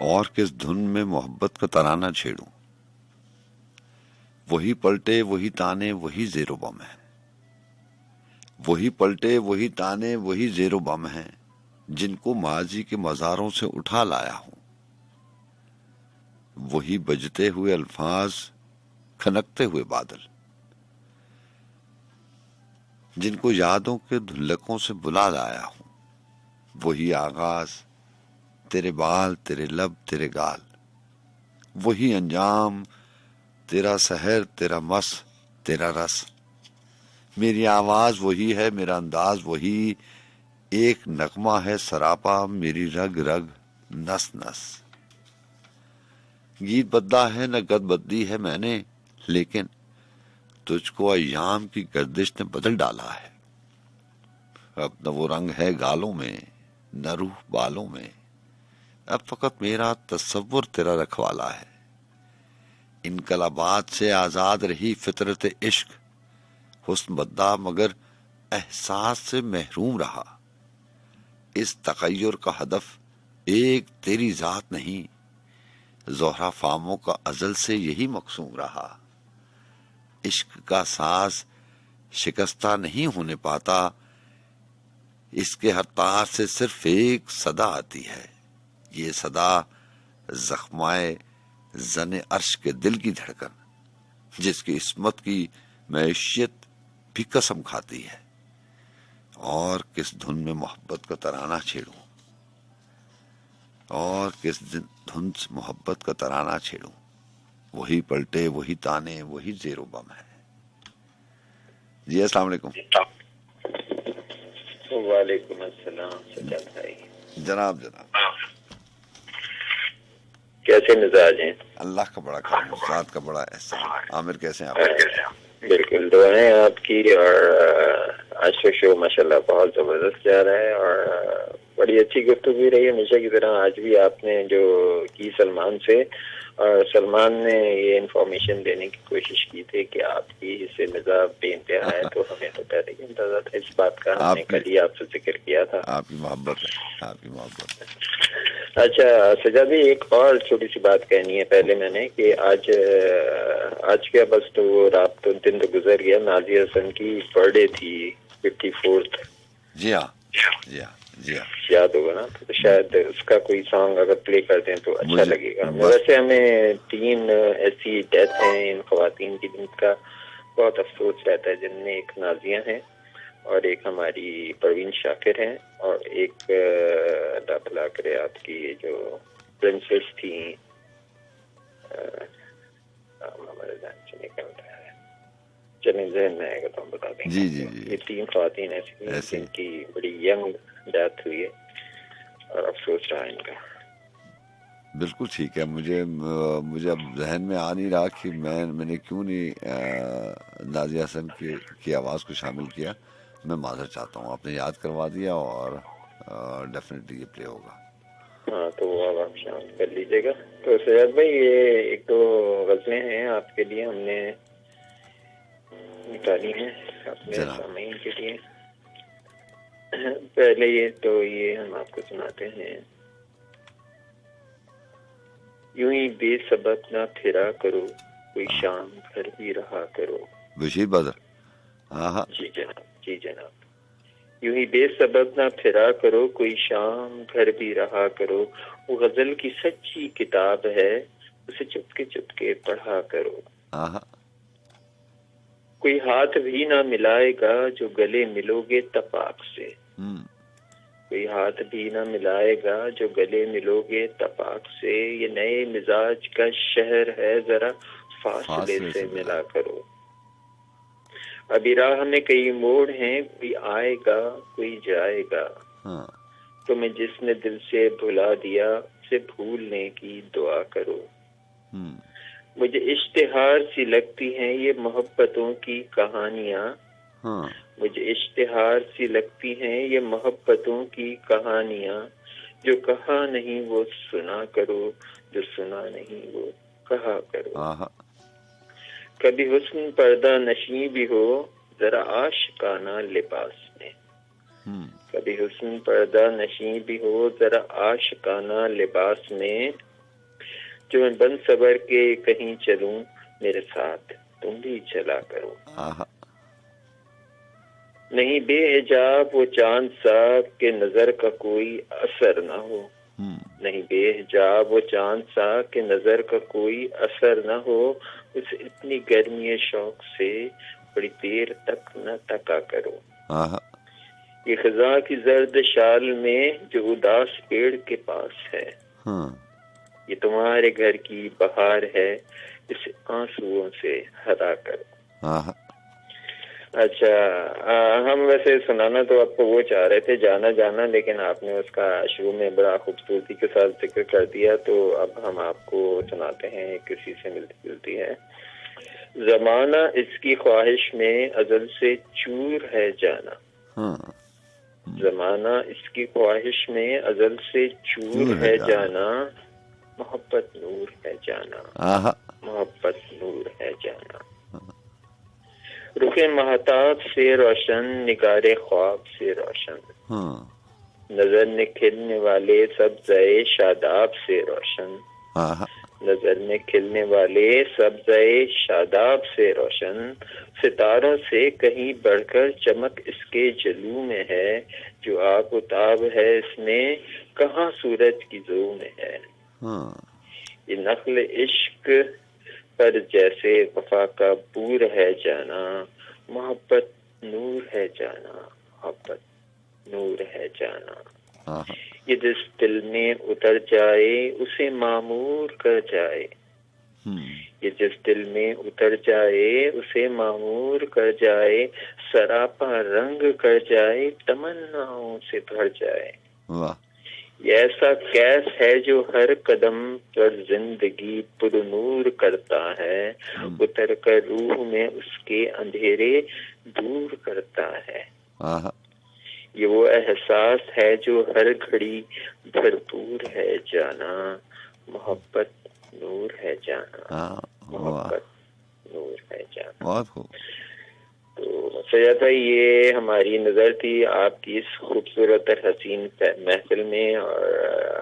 और किस धुन में मोहब्बत का तराना छेड़ूं, वही पलटे वही ताने वही ज़ेरो बम है, वही पलटे वही ताने वही ज़ेरो बम है, जिनको माजी के मज़ारों से उठा लाया हूं। वही बजते हुए अल्फाज खनकते हुए बादल, जिनको यादों के धुल्लकों से बुला लाया हूं। वही आगाज तेरे बाल तेरे लब तेरे गाल, वही अंजाम तेरा सहर तेरा मस तेरा रस। मेरी आवाज वही है मेरा अंदाज वही, एक नगमा है सरापा मेरी रग रग नस नस। गीत बदला है न गद बदली है मैंने, लेकिन तुझको अय्याम की गर्दिश ने बदल डाला है। अब न वो रंग है गालों में न रूह बालों में, अब फकत मेरा तस्वुर तेरा रखवाला है। इनकलाबात से आजाद रही फितरत इश्क, हुस्न बदला मगर एहसास से महरूम रहा। इस तगय्युर का हदफ एक तेरी जात नहीं, ज़ोहरा फामों का अजल से यही मकसूम रहा। इश्क का साज शिकस्ता नहीं होने पाता, इसके हर तार से सिर्फ एक सदा आती है, ये सदा जख्माए जने अर्श के दिल की धड़कन, जिसकी इस्मत की मैशियत भी कसम खाती है। और किस धुन में मोहब्बत का तराना छेड़ूं, और किस धुन से मोहब्बत का तराना छेड़ूं, वही पलटे, वही ताने, वही ज़ेरो बम है। जी अस्सलाम वालेकुम। वालेकुम अस्सलाम सज्जाद भाई। जनाब कैसे मिजाज हैं? अल्लाह का बड़ा करम, साथ का बड़ा एहसान। आमिर कैसे हैं आप? बिल्कुल दुआएं आपकी, और आज का शो माशाल्लाह बहुत जबरदस्त जा रहा है और बड़ी अच्छी गुफ्तगू रही है हमेशा की तरह। आज भी आपने जो की सलमान से, और सलमान ने ये इन्फॉर्मेशन देने की कोशिश की थी कि आपकी हिस्से मिजाज बेइंतहा है, तो हमें तो पहले ही अंदाजा था इस बात का, हमने कल ही आपसे जिक्र किया था। आपकी मोहब्बत है, आपकी मोहब्बत है। अच्छा सजादी, एक और छोटी सी बात कहनी है पहले मैंने कि आज क्या बस तो रात तो दिन तो गुजर गया, नाज़िया हसन की बर्थडे थी 54th। जी हाँ जी हाँ जी हाँ, याद होगा ना, तो शायद उसका कोई सॉन्ग अगर प्ले कर दें तो अच्छा लगेगा। वैसे हमें 3 ऐसी डेथ हैं इन खवातीन की जिनका बहुत अफसोस रहता है, जिनमें एक नाज़िया है और एक हमारी परवीन शाकिर हैं और एक अल्लाह भला करे आपकी जो प्रिंसेस थी, हमारे ध्यान से निकल रहा है, चलें ज़हन में आएगा तो हम बता देंगे। जी जी जी। ये 3 खवातीन ऐसी जिनकी बड़ी यंग डेथ हुई है और अफसोस रहा इनका। बिल्कुल ठीक है। मुझे अब जहन में आ नहीं रहा कि मैंने क्यों नहीं नाज़िया हसन की आवाज़ को शामिल किया। मैं माजर चाहता हूँ, आपने याद करवा दिया और डेफिनेटली ये प्ले होगा। हाँ तो अब आप शामिल कर लीजिएगा। तो सैयद भाई ये 1-2 गज़लें हैं आपके लिए, हमने निकाली हैं अपने सामईन के लिए। पहले ये हम आपको सुनाते हैं। यूं ही बेसबब ना फिरा करो, कोई शाम घर भी रहा करो। बशीर बदर। हाँ जी जनाब, जी जनाब। यूं ही बेसबब ना फिरा करो, कोई शाम घर भी रहा करो। वो गजल की सच्ची किताब है, उसे चुपके चुपके पढ़ा करो। कोई हाथ भी ना मिलाएगा जो गले मिलोगे तपाक से। कोई हाथ भी ना मिलाएगा जो गले मिलोगे तपाक से। ये नए मिजाज का शहर है, जरा फासले से मिला करो। अभी राह में कई मोड़ हैं, कोई आएगा कोई जाएगा। तुम्हें जिसने दिल से भुला दिया, उसे भूलने की दुआ करो। मुझे इश्तिहार सी लगती हैं ये मोहब्बतों की कहानियां। मुझे इश्तिहार सी लगती हैं ये मोहब्बतों की कहानियां। जो कहा नहीं वो सुना करो, जो सुना नहीं वो कहा करो। कभी हुस्न पर्दा नशी भी हो, जरा आशिकाना लिबास में। कभी हुस्न पर्दा नशी भी हो, जरा आशिकाना लिबास में। जो मैं बन सबर के कहीं चलूं, मेरे साथ तुम भी चला करो। नहीं बेहिजाब वो चांद सा के नजर का कोई असर ना हो। नहीं बेहिजाब वो चांद सा के नजर का कोई असर ना हो। उसे इतनी गर्मी शौक से बड़ी देर तक न तका करो। ये खजा की जर्द शाल में जो उदास पेड़ के पास है, ये तुम्हारे घर की बहार है, इसे आंसुओं से हरा करो। अच्छा हम वैसे सुनाना तो आपको वो चाह रहे थे, जाना जाना, लेकिन आपने उसका शुरू में बड़ा खूबसूरती के साथ जिक्र कर दिया, तो अब हम आपको सुनाते हैं किसी से मिलती जुलती है। जमाना इसकी ख्वाहिश में अजल से चूर है जाना। जमाना इसकी ख्वाहिश में अजल से चूर है जाना। मोहब्बत नूर है जाना। मोहब्बत नूर है जाना। रुखे महताब से रोशन, निगारे ख्वाब से रोशन। नजर ने खिलने वाले सब जए शादाब से रोशन। नजर में खिलने वाले सब्ज़े शादाब से रोशन, सितारों से कहीं बढ़कर चमक इसके जलू में है, जो आग उताब है इसमें कहाँ सूरज की ज़ू में है। ये नख्ल इश्क पर जैसे वफा का बूर है जाना, मोहब्बत नूर है जाना, मोहब्बत नूर है जाना। ये जिस दिल में उतर जाए उसे मामूर कर जाए, ये जिस दिल में उतर जाए उसे मामूर कर जाए, सरापा रंग कर जाए, तमन्नाओं से भर जाए। ये ऐसा कैस है जो हर कदम पर जिंदगी पुरनूर करता है, उतर कर रूह में उसके अंधेरे दूर करता है। ये वो एहसास है जो हर घड़ी भरपूर है जाना, मोहब्बत नूर है जाना, मोहब्बत नूर है जाना। बहुत खूब। तो सैयद भाई, ये हमारी नजर थी आपकी इस खूबसूरत और हसीन महफिल में, और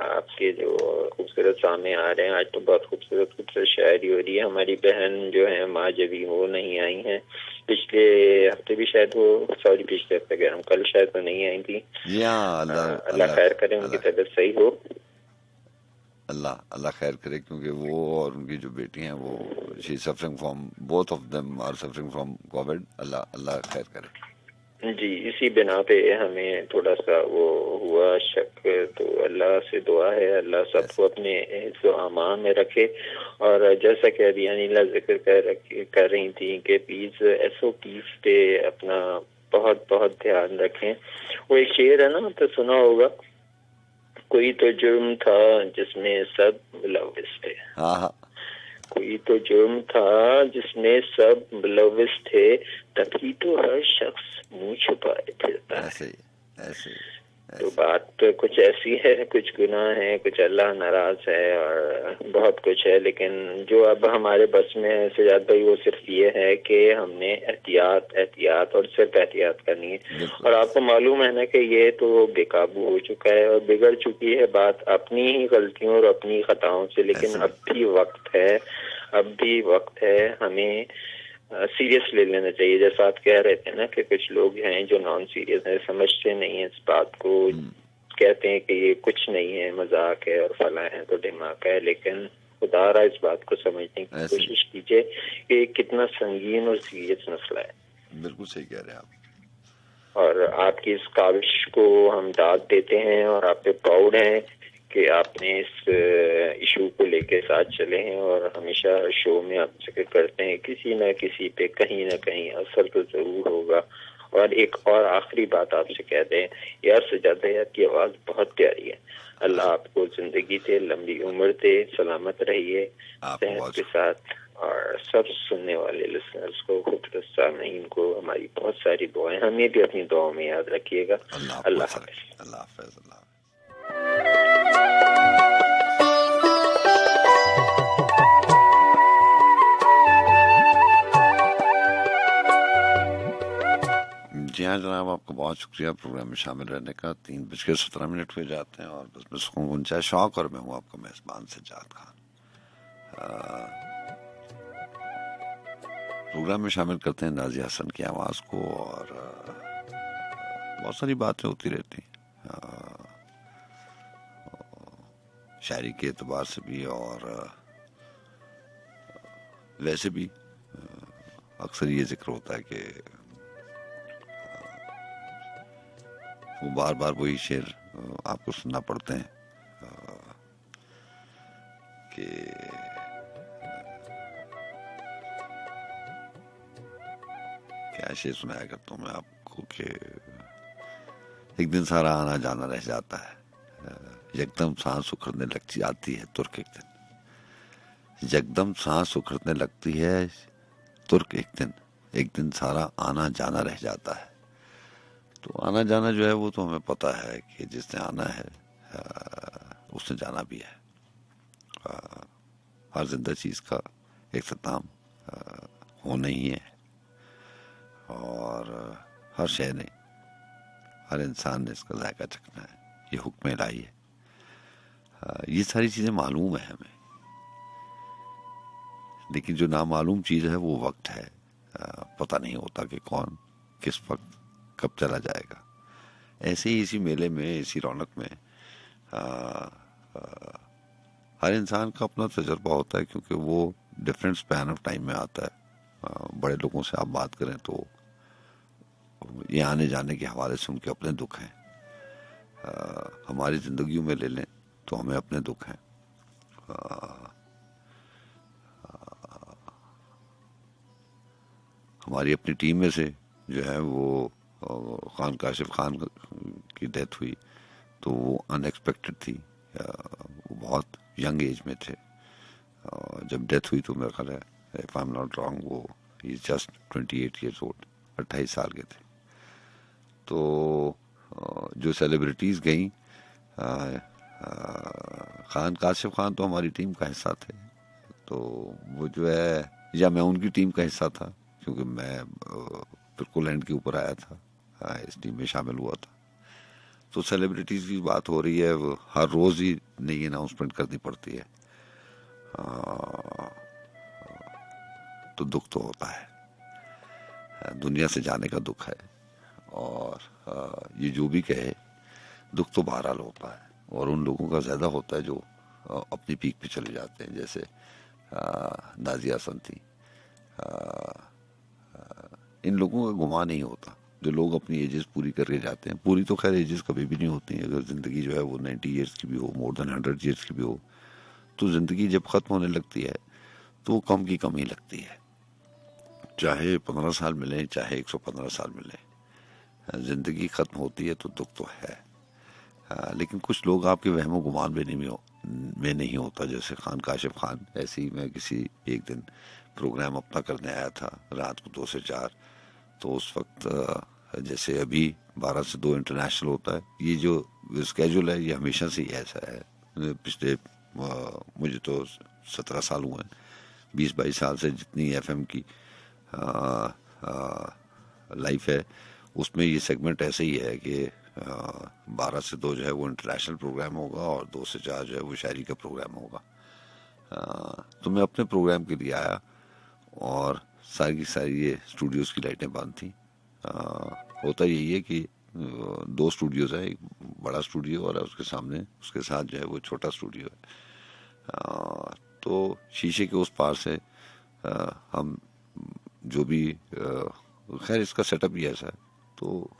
आपके जो खूबसूरत सामने आ रहे हैं। आज तो बहुत खूबसूरत शायरी हो रही है। हमारी बहन जो है माँ जबी, वो नहीं आई हैं। पिछले हफ्ते भी शायद वो, सॉरी पिछले हफ्ते कह रहा हूँ, कल शायद तो नहीं आई थी। अल्लाह खैर करे, उनकी तबीयत सही हो। अल्लाह खैर करे, क्योंकि वो और उनकी जो बेटी हैं वो she suffering from, both of them are suffering from Covid. अल्लाह खैर करे। जी, इसी बिना पे हमें थोड़ा सा वो हुआ शक, तो अल्लाह से दुआ है अल्लाह सबको अपने हिफ्ज़-ओ-अमान में रखे। और जैसा कि अभी अनिला जिक्र कर रही थी कि प्लीज SOPs पे अपना बहुत बहुत ध्यान रखें। वो एक शेर है ना, तो सुना होगा, कोई तो जुर्म था जिसमें सब मुलव्विस थे। कोई तो जुर्म था जिसमें सब मुलव्विस थे, तभी तो हर शख्स मुंह छुपाए फिरता है। ऐसे तो बात तो कुछ ऐसी है, कुछ गुनाह है, कुछ अल्लाह नाराज है और बहुत कुछ है। लेकिन जो अब हमारे बस में है सजाद भाई, वो सिर्फ ये है कि हमने एहतियात और सिर्फ एहतियात करनी है। और आपको मालूम है ना कि ये तो बेकाबू हो चुका है और बिगड़ चुकी है बात अपनी ही गलतियों और अपनी खताओं से। लेकिन अब भी वक्त है हमें सीरियस ले लेना चाहिए। जैसा आप कह रहे थे ना कि कुछ लोग हैं जो नॉन सीरियस हैं, समझते नहीं है इस बात को, कहते हैं कि ये कुछ नहीं है, मजाक है और फला है तो दिमाग है। लेकिन खुदा रहा इस बात को समझने की कोशिश कीजिए कि कितना संगीन और सीरियस मसला है। बिल्कुल सही कह रहे हैं आप। और आपकी इस काविश को हम दाद देते हैं और आप पे प्राउड हैं कि आपने इस इशू को लेके साथ चले हैं। और हमेशा शो में आप जिक्र करते हैं किसी न किसी पे कहीं ना कहीं असर तो जरूर होगा। और एक और आखिरी बात आपसे कह दें यार, सजाद यार की आवाज बहुत प्यारी है। अल्लाह आपको जिंदगी दे, लंबी उम्र दे, सलामत रहिए सेहत के साथ। और सब सुनने वाले लिसनर्स को, खूबसूरत सामीन को हमारी बहुत सारी दुआएं, हमें भी अपनी दुआओं में याद रखिएगा। अल्लाह हाफ़िज़। जी हाँ जनाब, आपका बहुत शुक्रिया प्रोग्राम में शामिल रहने का। 3:17 हुए जाते हैं और बस मैं सुकून चाहे शौक, और मैं हूँ आपका मेज़बान सज्जाद खान। प्रोग्राम में शामिल करते हैं नाज़िया हसन की आवाज़ को, और बहुत सारी बातें होती रहती हैं शायरी के एतबार से भी, और वैसे भी अक्सर ये जिक्र होता है कि वो बार बार वही शेर आपको सुनना पड़ते हैं कि क्या शेर सुनाया करता हूँ मैं आपको कि एक दिन सारा आना जाना रह जाता है, एकदम सांस उखड़ने लग जाती है तुर्क एक दिन, एकदम सांस उखड़ने लगती है तुर्क एक दिन सारा आना जाना रह जाता है। तो आना जाना जो है वो तो हमें पता है कि जिसने आना है उसने जाना भी है। हर जिंदा चीज़ का इख्तिताम होना ही है, और हर शय ने, हर इंसान ने इसका जायका चखना है, ये हुक्म इलाही है। ये सारी चीज़ें मालूम है हमें, लेकिन जो नामालूम चीज़ है वो वक्त है। पता नहीं होता कि कौन किस वक्त कब चला जाएगा। ऐसे ही इसी मेले में, इसी रौनक में हर इंसान का अपना तजुर्बा होता है, क्योंकि वो डिफरेंट स्पैन ऑफ टाइम में आता है। बड़े लोगों से आप बात करें तो ये आने जाने के हवाले से उनके अपने दुख हैं। हमारी जिंदगियों में ले लें तो हमें अपने दुख हैं। हमारी अपनी टीम में से जो है वो खान काशिफ खान की डेथ हुई तो वो अनएक्सपेक्टेड थी। वो बहुत यंग एज में थे जब डेथ हुई, तो मेरा ख्याल है, if I am not wrong, वो ही जस्ट 28 ईयर्स ओल्ड, 28 साल के थे। तो जो सेलिब्रिटीज़ गई, खान काशिफ खान तो हमारी टीम का हिस्सा थे, तो वो जो है, या मैं उनकी टीम का हिस्सा था, क्योंकि मैं बिल्कुल एंड के ऊपर आया था, इस टीम में शामिल हुआ था। तो सेलिब्रिटीज़ की बात हो रही है, वो हर रोज़ ही नई अनाउंसमेंट करनी पड़ती है, तो दुख तो होता है, दुनिया से जाने का दुख है। और ये जो भी कहे, दुख तो बहरहाल होता है, और उन लोगों का ज़्यादा होता है जो अपनी पीक पे चले जाते हैं, जैसे नाज़िया हसन थी। इन लोगों का गुमान नहीं होता, जो लोग अपनी एजेस पूरी करके जाते हैं। पूरी तो खैर एजेस कभी भी नहीं होती हैं, अगर ज़िंदगी जो है वो 90 ईयर्स की भी हो, मोर देन 100 ईयर्स की भी हो, तो ज़िंदगी जब ख़त्म होने लगती है तो वो कम की कम ही लगती है। चाहे 15 साल मिले, चाहे 115 साल मिले, ज़िंदगी ख़त्म होती है तो दुख तो है। लेकिन कुछ लोग आपके वहमो गुमान में नहीं होता, जैसे खान काशिफ खान। ऐसे ही मैं किसी एक दिन प्रोग्राम अपना करने आया था रात को 2 से 4, तो उस वक्त जैसे अभी 12 से 2 इंटरनेशनल होता है, ये जो स्केड्यूल है ये हमेशा से ही ऐसा है। पिछले मुझे तो 17 साल हुए हैं, 20-22 साल से जितनी FM की लाइफ है उसमें ये सेगमेंट ऐसे ही है कि 12 से 2 जो है वो इंटरनेशनल प्रोग्राम होगा, और 2 से 4 जो है वो शायरी का प्रोग्राम होगा। तो मैं अपने प्रोग्राम के लिए आया, और सारी की सारी ये स्टूडियोज़ की लाइटें बंद थी। होता यही है कि 2 स्टूडियोज़ हैं, एक बड़ा स्टूडियो और उसके सामने उसके साथ जो है वो छोटा स्टूडियो है। तो शीशे के उस पार से हम जो भी, खैर इसका सेटअप ही ऐसा है, तो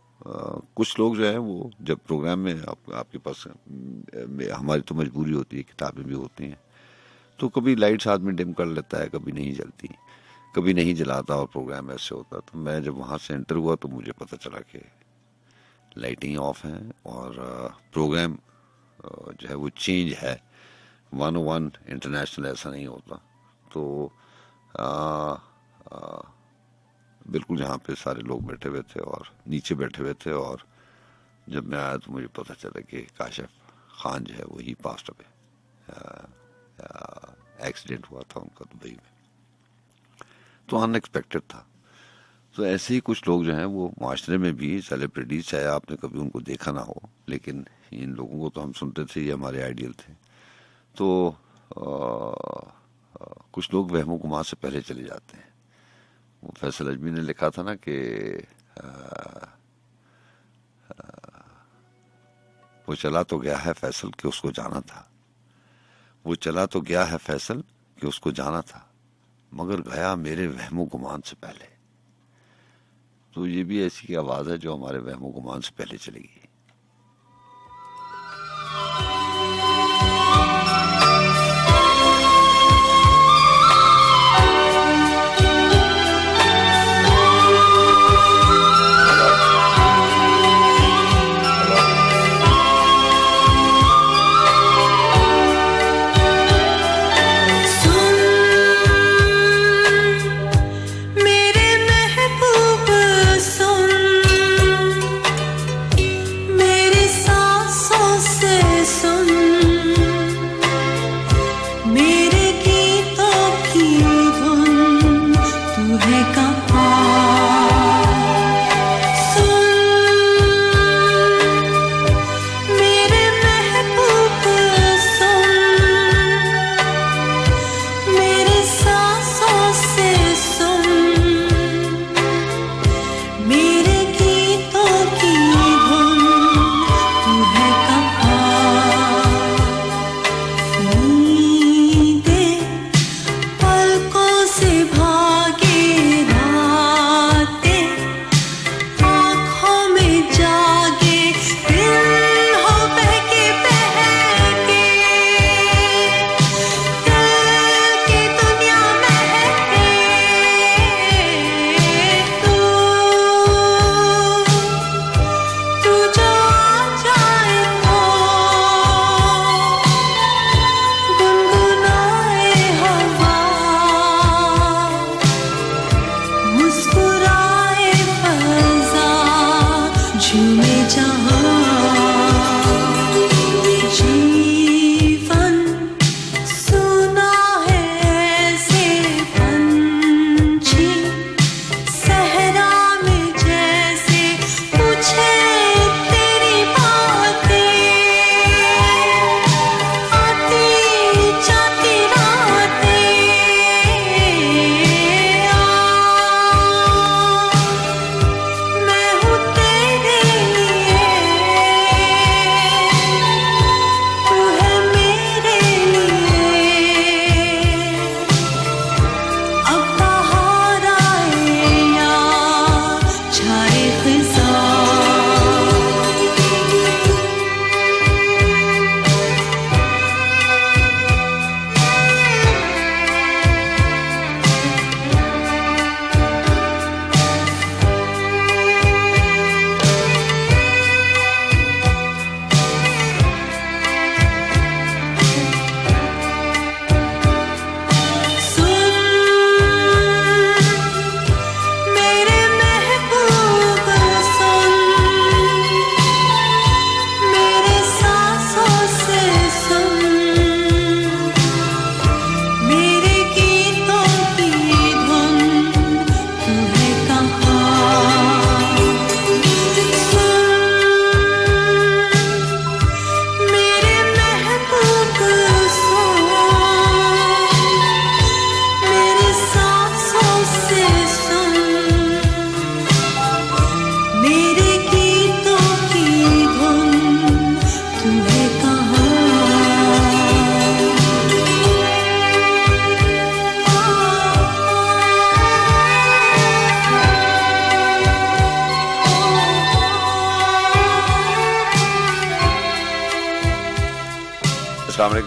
कुछ लोग जो है वो जब प्रोग्राम में आपके पास, हमारी तो मजबूरी होती है, किताबें भी होती हैं, तो कभी लाइट्स आदमी डिम कर लेता है, कभी नहीं जलती, कभी नहीं जलाता, और प्रोग्राम ऐसे होता। तो मैं जब वहाँ से एंटर हुआ तो मुझे पता चला कि लाइटिंग ऑफ हैं और प्रोग्राम जो है वो चेंज है। 101 इंटरनेशनल ऐसा नहीं होता। तो बिल्कुल यहाँ पे सारे लोग बैठे हुए थे और नीचे बैठे हुए थे, और जब मैं आया तो मुझे पता चला कि काशिफ खान जो है वही पास्ट अवे, एक्सीडेंट हुआ था उनका दुबई में, तो अनएक्सपेक्टेड था। तो ऐसे ही कुछ लोग जो हैं वो माशरे में भी सेलिब्रिटीज, चाहे आपने कभी उनको देखा ना हो, लेकिन इन लोगों को तो हम सुनते थे, ये हमारे आइडियल थे। तो कुछ लोग वहमो गुमान से पहले चले जाते हैं। वो फैसल अजमी ने लिखा था ना कि वो चला तो गया है फैसल कि उसको जाना था, वो चला तो गया है फैसल कि उसको जाना था, मगर गया मेरे वहमो गुमान से पहले। तो ये भी ऐसी की आवाज़ है जो हमारे वहमो गुमान से पहले चलेगी।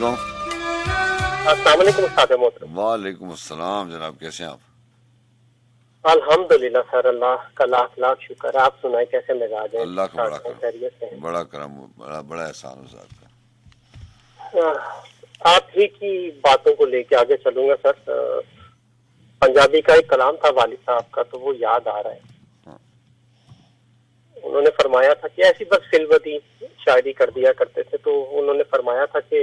वालेकुम। अस्सलाम वालेकुम उस्ताद मोहतरम। वालेकुम अस्सलाम जनाब, कैसे हैं आप? अल्हम्दुलिल्लाह सर, अल्लाह का लाख लाख शुक्र। आप सुनाए कैसे मिजाज हैं? अल्लाह का बड़ा करम, बड़ा करम, बड़ा एहसान है आपका। आप ही की बातों को लेके आगे चलूंगा सर। पंजाबी का एक कलाम था वालिद साहब का, तो वो याद आ रहा है। उन्होंने फरमाया था कि ऐसी बस सिलवती शायरी कर दिया करते थे, तो उन्होंने फरमाया था कि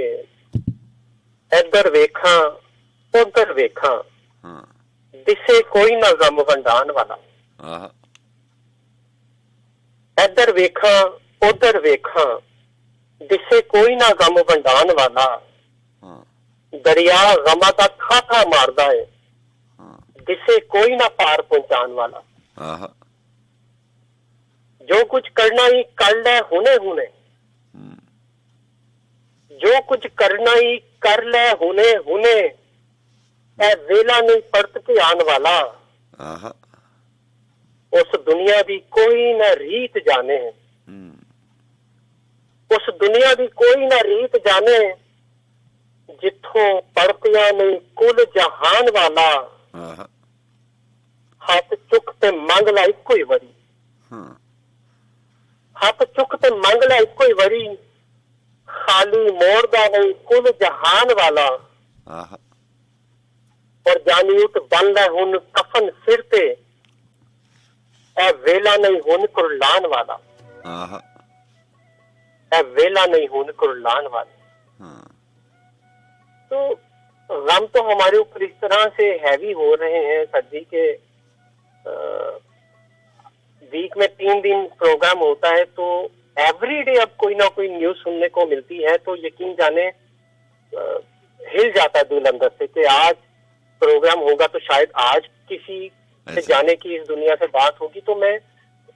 इधर वेखा उधर वेखा दिसे कोई ना गम वंडान वाला, इधर वेखा उधर वेखा दिसे कोई ना गम वंडान वाला, दरिया गमा का था मारदा है दिसे कोई ना पार पहुंचान वाला। जो कुछ करना ही कर ले हुने हुने, जो कुछ करना ही कर ले हुने हुने, ए वेला नहीं परत के आन वाला। उस दुनिया दी कोई ना रीत जाने, उस दुनिया दी कोई ना रीत जाने, जिथों परतिया नहीं कुल जहान वाला। हाथ चुक ते मंग ला इको ही वरी, हाथ चुक ते मंग ला इको ही वरी, खाली मोड़दा नहीं कुल जहान वाला। और जानी उठ बन लै हुन कफन सिर ते, ए वेला नहीं हुन कुरलान वाला, ए वेला नहीं हुन कुरलान वाला। तो गम तो हमारे ऊपर इस तरह से हैवी हो रहे हैं सर जी के वीक में 3 दिन प्रोग्राम होता है, तो एवरीडे अब कोई ना कोई न्यूज सुनने को मिलती है, तो यकीन जाने हिल जाता है दिल अंदर से कि आज प्रोग्राम होगा, तो शायद आज किसी से जाने की इस दुनिया से बात होगी, तो मैं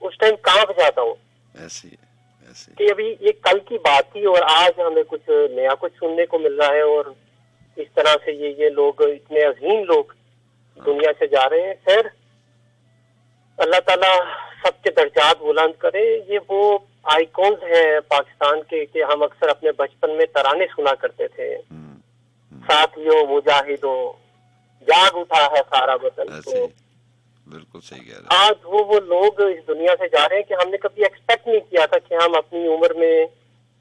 उस टाइम कांप जाता हूँ कि अभी ये कल की बात थी और आज हमें कुछ नया कुछ सुनने को मिल रहा है। और इस तरह से ये लोग, इतने अजीम लोग दुनिया से जा रहे हैं। खैर अल्लाह ताला सबके दर्जात बुलंद करे। ये वो आइकॉन्स हैं पाकिस्तान के कि हम अक्सर अपने बचपन में तराने सुना करते थे, साथियों मुजाहिदों जाग उठा है सारा वतन। तो बिल्कुल सही कह रहे हैं। आज वो लोग इस दुनिया से जा रहे हैं कि हमने कभी एक्सपेक्ट नहीं किया था कि हम अपनी उम्र में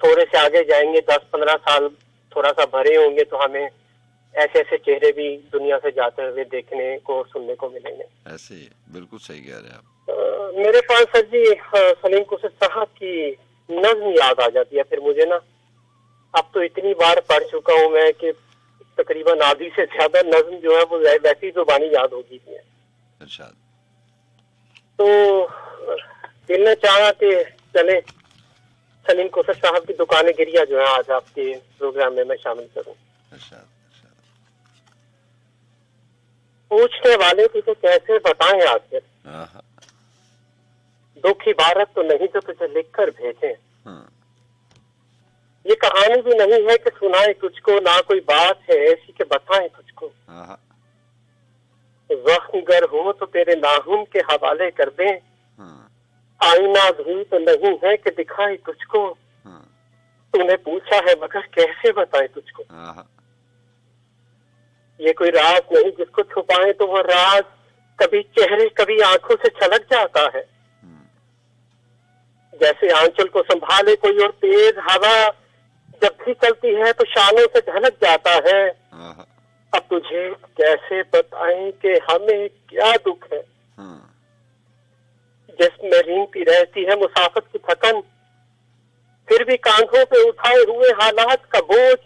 थोड़े से आगे जाएंगे, 10-15 साल थोड़ा सा भरे होंगे, तो हमें ऐसे ऐसे चेहरे भी दुनिया से जाते हुए देखने को सुनने को मिलेंगे। ऐसे ही बिल्कुल सही कह रहे हैं आप। मेरे पास सर जी सलीम कुसद साहब की नज्म याद आ जाती है फिर मुझे ना। अब तो इतनी बार पढ़ चुका हूँ मैं कि तकरीबन आधी से ज्यादा नज्म जो है वो वैसी जुबानी याद हो गई थी। तो दिल ने चाहा कि चले सलीम कुसद साहब की दुकान गिरिया जो है आज आपके प्रोग्राम में मैं शामिल करूँ। पूछने वाले थे तो कैसे बताएं आखिर, दुख इबारत तो नहीं जो तुझे लिखकर भेजे। ये कहानी भी नहीं है कि सुनाए तुझको, ना कोई बात है ऐसी कि बताएं तुझको। जख्म गर हो तो तेरे नाहुन के हवाले कर दें, आईना भी तो नहीं है कि दिखाए तुझको। तूने पूछा है मगर कैसे बताएं तुझको। ये कोई राज नहीं जिसको छुपाए तो वो राज कभी चेहरे कभी आंखों से छलक जाता है। जैसे आंचल को संभाले कोई और तेज हवा जब भी चलती है तो शानों से ढलक जाता है। अब तुझे कैसे बताएं कि हमें क्या दुख है, जिसमें रेंगती रहती है मुसाफत की थकन, फिर भी कांधों पे उठाए हुए हालात का बोझ,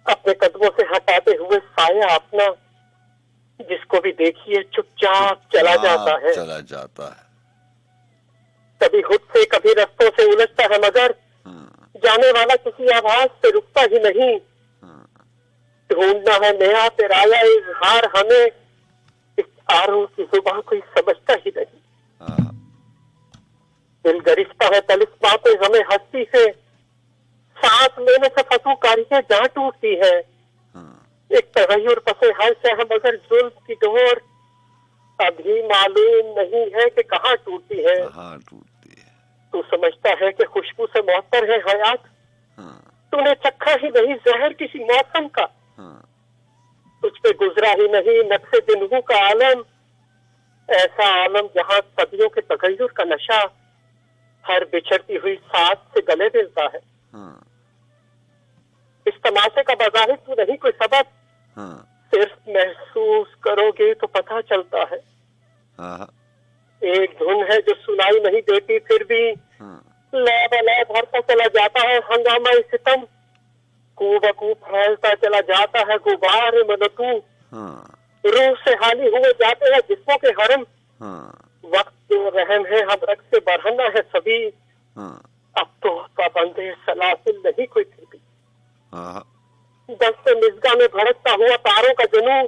अपने कदमों से हटाते हुए साया अपना, जिसको भी देखिए चुपचाप चला जाता है। कभी खुद से कभी रास्तों से उलझता है मगर जाने वाला किसी आवाज से रुकता ही नहीं। ढूंढना है नया तेराया इजहार हमें, इस आरों की जुबान कोई समझता ही नहीं। दिल गरिश्ता है तलिस्मा पे हमें हस्ती से, सांस लेने से फंसू कारियां जहाँ टूटती है। एक तगैयुर पसे हर से हम मगर जुल्म की डोर अभी मालूम नहीं है कि कहाँ टूटती है। तू समझता है कि खुशबू से मुअत्तर है हयात, तूने चखा ही नहीं जहर किसी मौसम का, तुझ पे गुजरा ही नहीं नक्शे दिनहू का आलम, ऐसा आलम जहां सदियों के तगय्युर का नशा हर बिछड़ती हुई साथ से गले मिलता है। इस तमाशे का बज़ाहिर तू नहीं कोई सबब, सिर्फ महसूस करोगे तो पता चलता है। एक धुन है जो सुनाई नहीं देती फिर भी लैब भरता चला जाता है हंगामा सितम, कूबकू फैलता चला जाता है गुबार मनतू, रूह से हाली हुए जाते हैं जिस्मों के हरम, वक्त जो रहम है हम रख से बरहना है सभी, अब तो पाबंदे सलासिल नहीं कोई फिर भी। दस्त मिज़गा में भड़कता हुआ तारों का जनू,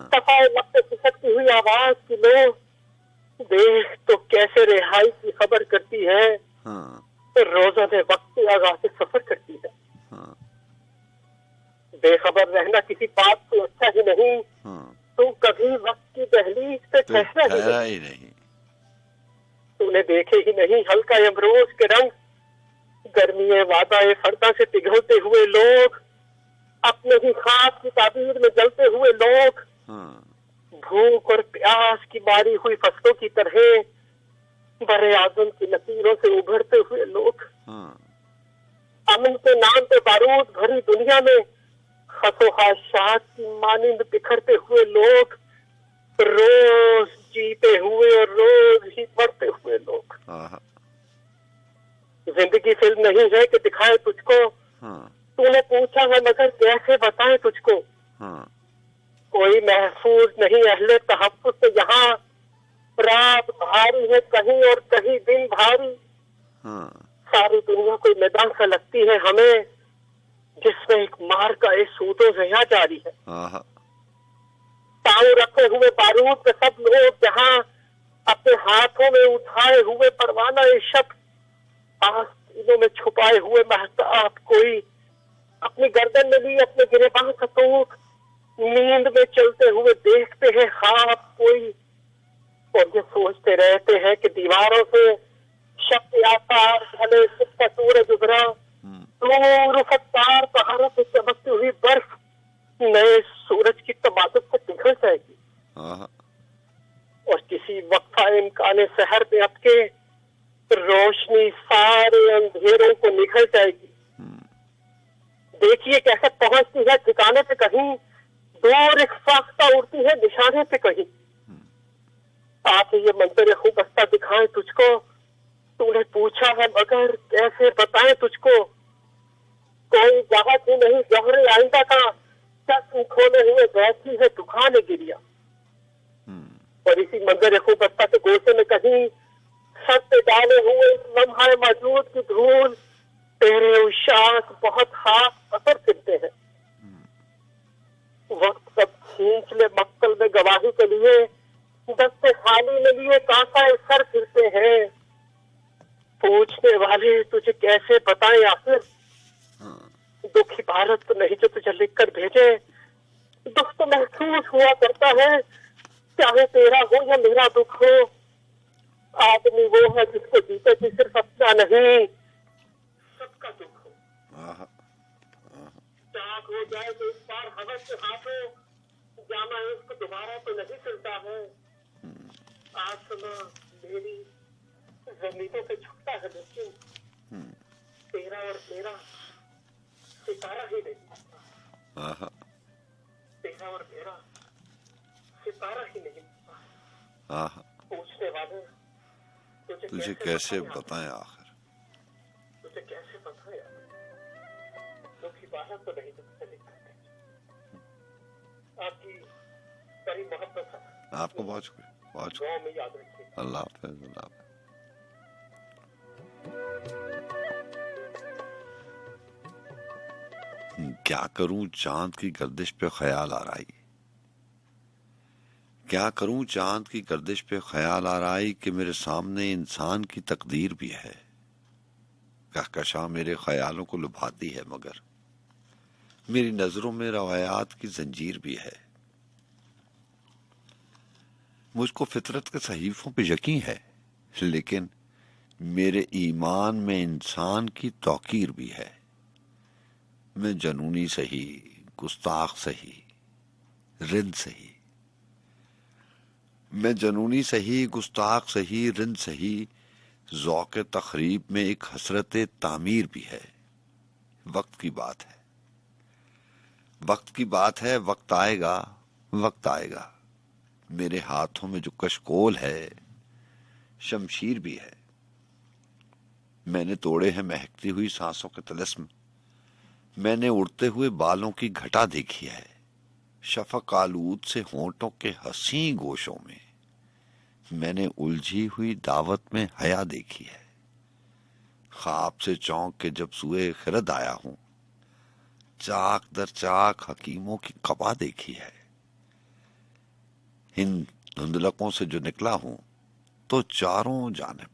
सफाए वक्त खिसकती हुई आवाज की लो, देख तो कैसे रिहाई की खबर करती है, रोजा में वक्त आगाह से सफर करती है। बेखबर रहना किसी बात से अच्छा ही नहीं, तू कभी वक्त की दहलीज पे ठहरा ही नहीं। तूने देखे ही नहीं हल्का अमरोज के रंग, गर्मी वादा फरदा से पिघलते हुए लोग, अपने ही खास की ताबीर में जलते हुए लोग, भूख और प्यास की मारी हुई फसलों की तरह बड़े आजम की लकीरों से उभरते हुए लोग, अमन के नाम पे बारूद भरी दुनिया में खसोहाशात की मानिंद बिखरते हुए लोग, रोज जीते हुए और रोज ही मरते हुए लोग। जिंदगी फिल्म नहीं है कि दिखाए तुझको, तूने पूछा है मगर कैसे बताएं तुझको, कोई महफूज नहीं अहले तहफ्फुज़ से यहाँ, रात भारी है कहीं और कहीं दिन भारी, सारी दुनिया कोई मैदान सा लगती है हमें जिसमें एक मार का एक सूदो जया जारी है। ताऊ रखे हुए बारूद पे सब लोग जहाँ अपने हाथों में उठाए हुए परवाना ए शक, आस्तीनों में छुपाए हुए महताब कोई, अपनी गर्दन में ली अपने गिरेबान का तोक, नींद में चलते हुए देखते हैं ख्वाब कोई, और ये सोचते रहते हैं कि दीवारों से शब्द आकार ढले सिक्का सूरज उभरा, दूर फतार पहाड़ों पे चमकती हुई बर्फ नए सूरज की तबादत से पिघल जाएगी, और किसी वक्फा इम्कान सहर में अटके रोशनी सारे अंधेरों को निखर जाएगी। देखिए कैसे पहुंचती है ठिकाने पे कहीं, दूर एक फाख्ता उड़ती है निशाने पे कहीं, आके ये मंजर खूबस्ता दिखाएं तुझको, तूने पूछा है मगर कैसे बताएं तुझको, कोई जहाज ही नहीं जहरे आइंदा का, चश्म खोले हुए बैठी है दुकान गिरिया, और इसी मंजर खूबस्ता के गोशे में कहीं सर पे डाले हुए लम्हा मौजूद की धूल, तेरे उशाक बहुत खास असर फिरते हैं, वक्त सब खींच ले मक्कल में गवाही के लिए, दस्ते खाली में लिए कांसा सर फिरते हैं, पूछने वाले तुझे कैसे बताएं आखिर, दुख इबारत तो नहीं जो तुझे लिख कर भेजे, दुख तो महसूस हुआ करता है चाहे तेरा हो या मेरा दुख हो, आदमी वो है जिसको जीते जी सिर्फ अपना नहीं सबका दुख हो, चाक हो जाए तो इस बार हवस से हाथों जाना है उसको दोबारा तो नहीं चलता है, आसमां मेरी जमीनों से छुटता है लेकिन तेरा और मेरा सितारा ही नहीं, तेरा और मेरा सितारा ही नहीं। पूछने वाले तुझे कैसे बताएं आखिर, तुझे कैसे बताएं दुख इबारत तो नहीं तुझसे लिख सकते। आपकी बड़ी मोहब्बत है, आपको बहुत शुक्रिया, बहुत शुक्रिया, में याद रखिए। अल्लाह हाफ़िज़, अल्लाह हाफ़िज़। क्या करूं चांद की गर्दिश पे ख्याल आ रही, क्या करूं चांद की गर्दिश पे ख्याल आ रही कि मेरे सामने इंसान की तकदीर भी है, कहकशां मेरे ख्यालों को लुभाती है मगर मेरी नजरों में रवायात की जंजीर भी है। मुझको फितरत के सहीफों पे यकीन है लेकिन मेरे ईमान में इंसान की तौकीर भी है। मैं जनूनी सही, गुस्ताख सही, रिंद सही, मैं जनूनी सही, गुस्ताख सही, रिंद सही, ज़ौक़ तख़रीब में एक हसरत तामीर भी है। वक्त की बात है, वक्त की बात है, वक्त आएगा, वक्त आएगा। मेरे हाथों में जो कशकोल है शमशीर भी है। मैंने तोड़े हैं महकती हुई सांसों के तिलिस्म, मैंने उड़ते हुए बालों की घटा देखी है। शफक आलूद से होंठों के हसी गोशों में मैंने उलझी हुई दावत में हया देखी है। ख्वाब से चौंक के जब सुए खिरद आया हूं, चाक दर चाक हकीमों की कबा देखी है। इन धुंधलकों से जो निकला हूं तो चारों जानिब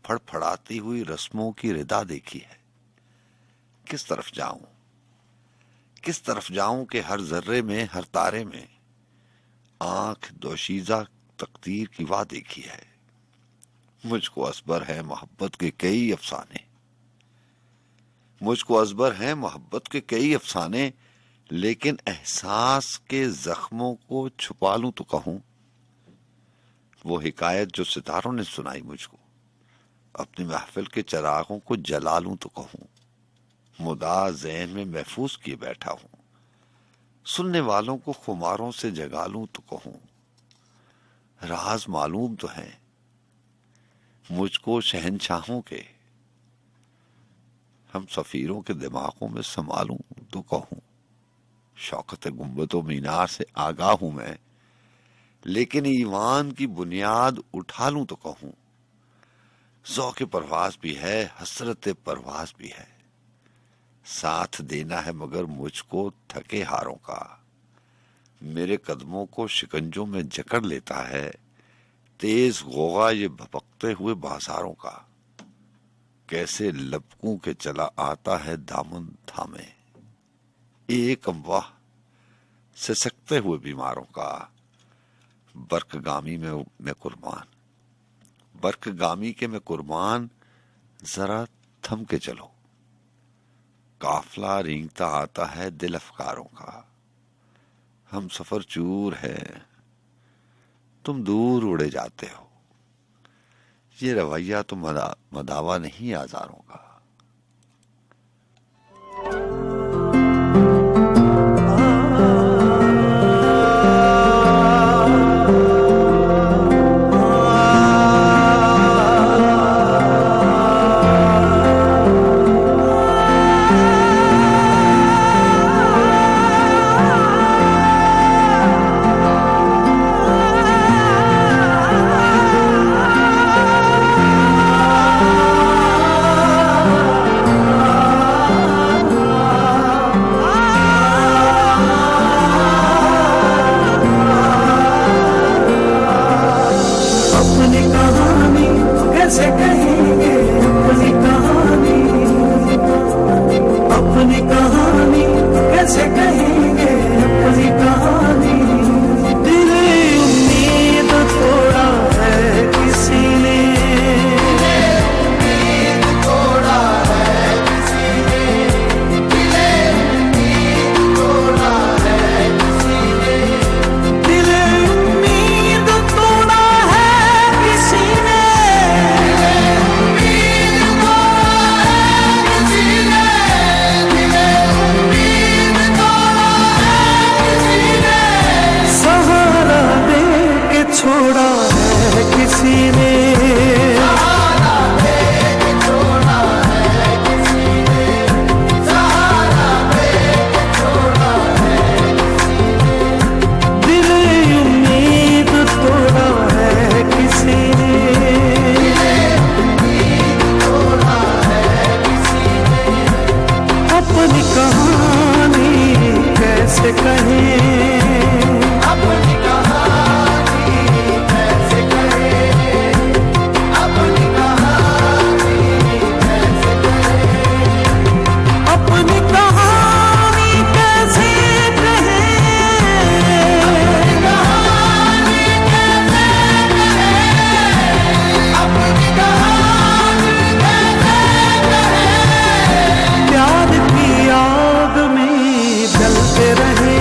फड़फड़ाती हुई रस्मों की रिदा देखी है। किस तरफ जाऊं, किस तरफ जाऊं कि हर जर्रे में, हर तारे में आंख दोशीजा तकदीर की वाह देखी है। मुझको असबर है मोहब्बत के कई अफसाने, मुझको असबर है मोहब्बत के कई अफसाने, लेकिन एहसास के जख्मों को छुपा लूं तो कहूं वो हिकायत जो सितारों ने सुनाई मुझको, अपनी महफिल के चरागों को जला लूं तो कहूं मुदा ज़हन में महफूज किए बैठा हूं, सुनने वालों को खुमारों से जगा लूं तो कहूं राज मालूम तो है मुझको शहनशाहों के, हम सफीरों के दिमागों में संभालूं तो कहूं शौकत गुंबदो मीनार से आगाह हूं मैं, लेकिन ईमान की बुनियाद उठा लूं तो कहूं ज़ौक़ परवाज भी है, हसरत परवाज भी है। साथ देना है मगर मुझको थके हारों का, मेरे कदमों को शिकंजों में जकड़ लेता है तेज गोगा ये भपकते हुए बाजारों का। कैसे लपकूं के चला आता है दामन थामे, एक अम्वाह सिसकते हुए बीमारों का। बर्कगामी में मैं कुर्बान, बर्कगामी के मैं कुर्बान, जरा थम के चलो। काफला रेंगता आता है दिल अफकारों का, हम सफर चूर है, तुम दूर उड़े जाते हो। ये रवैया तो मदावा नहीं आजारों का। चलते रहे,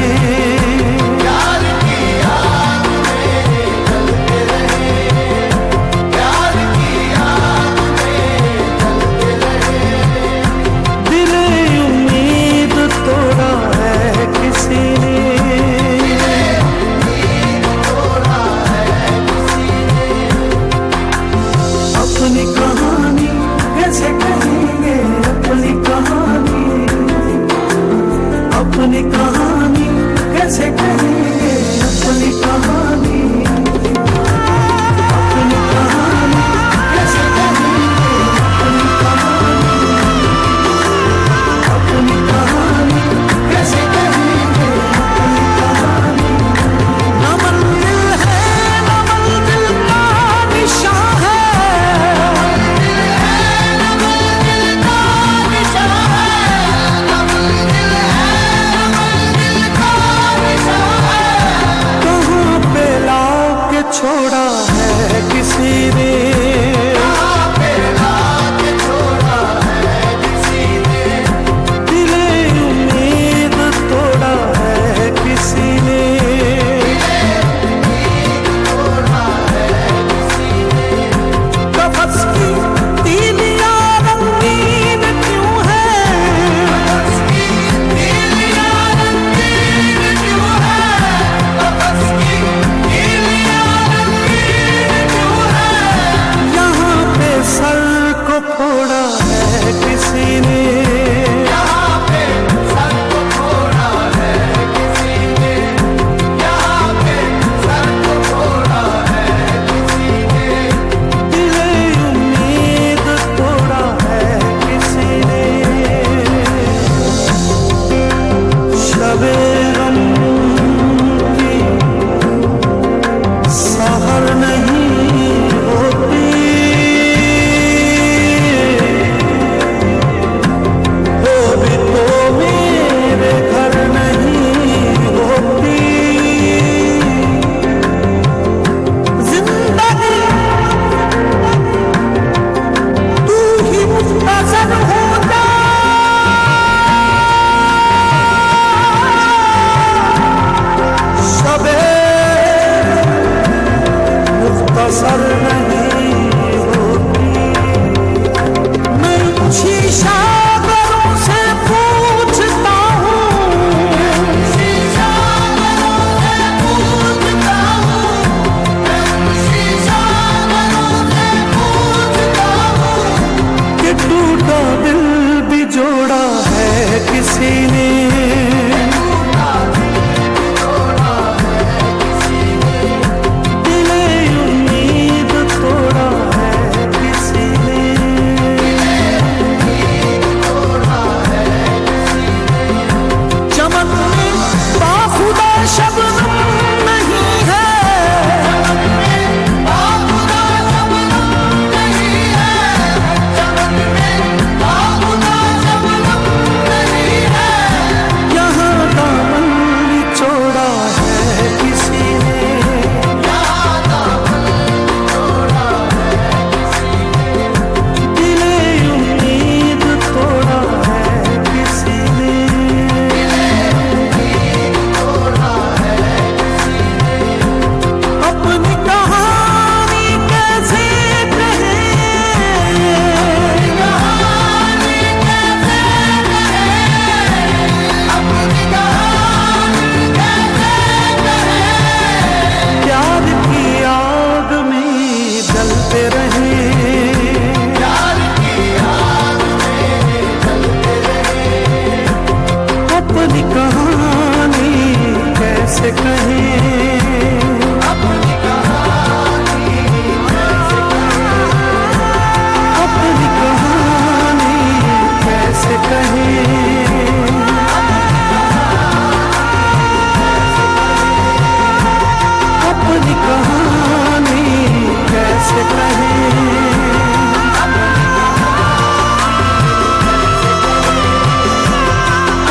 प्यार की आग में जलते रहे, प्यार की आग में जलते रहे। दिले उम्मीद तोड़ा है किसी ने, दिले उम्मीद तोड़ा है किसी ने। अपनी कहानी कैसे कहेंगे, अपनी कहानी, अपनी कहानी कैसे कहेंगे, अपनी कहानी, अपनी कहानी कैसे कहेंगे, अपनी कहानी, अपनी कहानी कैसे कहेंगे, अपनी कहानी। न मंजिल है न मंजिल का निशान है, छोड़ा है किसी ने, कहाँ पे लाके छोड़ा है किसी ने। दिले उम्मीद तोड़ा है किसी ने, दिले उम्मीद तोड़ा है किसी ने। कफस की तीलियां रंगीन क्यों है, कफस की तीलियां रंगीन क्यों है, कफस की सर को फोड़ा है किसी ने, यहाँ पे सर को फोड़ा है किसी ने, यहाँ पे सर को फोड़ा है किसी ने। दिले उम्मीद तोड़ा है किसी ने। शबे गम की सहर नहीं होती, सर नहीं होती। मैं शीशा घरों से पूछता हूँ, शीशा घरों से पूछता हूँ, शीशा घरों से पूछता हूँ कि टूटा दिल भी जोड़ा है किसी ने,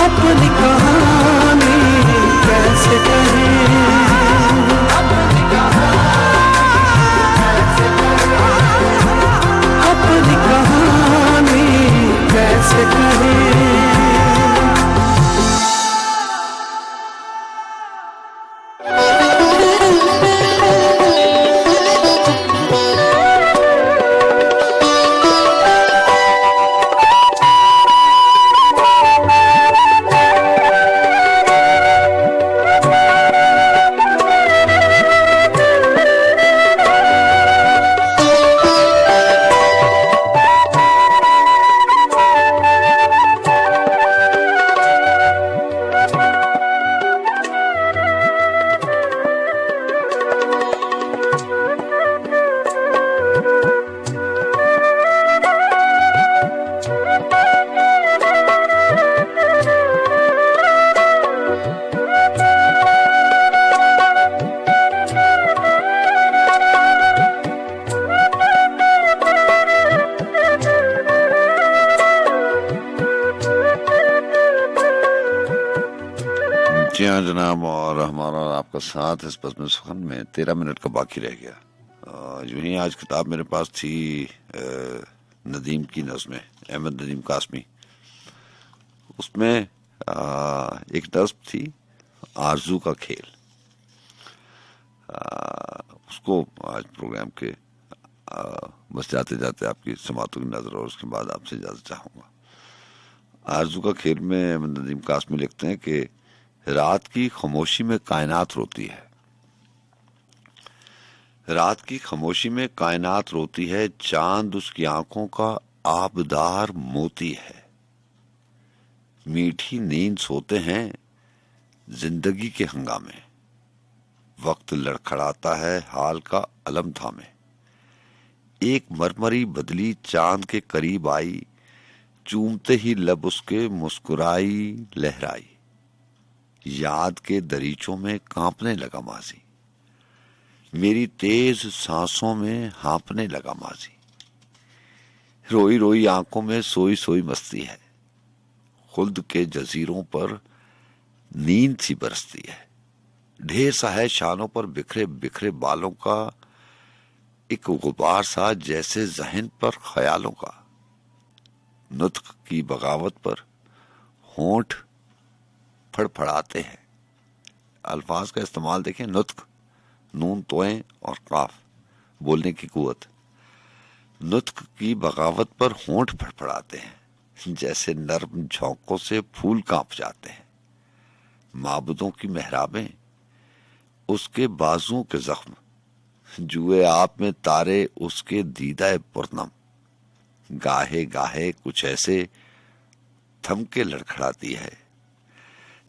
अपनी कहानी कैसे कहें। जी हाँ जनाब, और हमारा आपका साथ इस बज़्म सुखन में 13 मिनट का बाकी रह गया। जो ही आज किताब मेरे पास थी नदीम की नज़्में, अहमद नदीम कासमी, उसमें एक नज़्म थी आरज़ू का खेल। उसको आज प्रोग्राम के बस जाते जाते आपकी समातों की नज़र और उसके बाद आपसे इजाज़त चाहूँगा। आरज़ू का खेल में अहमद नदीम कासमी लिखते हैं कि रात की खामोशी में कायनात रोती है, रात की खामोशी में कायनात रोती है, चांद उसकी आंखों का आबदार मोती है। मीठी नींद सोते हैं जिंदगी के हंगामे, वक्त लड़खड़ाता है हाल का अलम थामे। एक मरमरी बदली चांद के करीब आई, चूमते ही लब उसके मुस्कुराई लहराई। याद के दरीचों में कांपने लगा माजी, मेरी तेज सांसों में हाँपने लगा माजी। रोई रोई आंखों में सोई सोई मस्ती है, खुल्द के जजीरों पर नींद सी बरसती है। ढेर सा है शानों पर बिखरे बिखरे बालों का, एक गुबार सा जैसे जहन पर ख्यालों का। नुत्क की बगावत पर होंठ फड़फड़ाते हैं। अल्फाज का इस्तेमाल देखें, नुत्क, नून तोएं और काफ, बोलने की कुवत। नुत्क की बगावत पर होंठ फड़फड़ाते हैं, जैसे नर्म झोंकों से फूल कांप जाते हैं। माबूदों की मेहराबें, उसके बाजुओं के जख्म, जुए आप में तारे उसके दीदाए पुरनम। गाहे गाहे कुछ ऐसे थम के लड़खड़ाती है,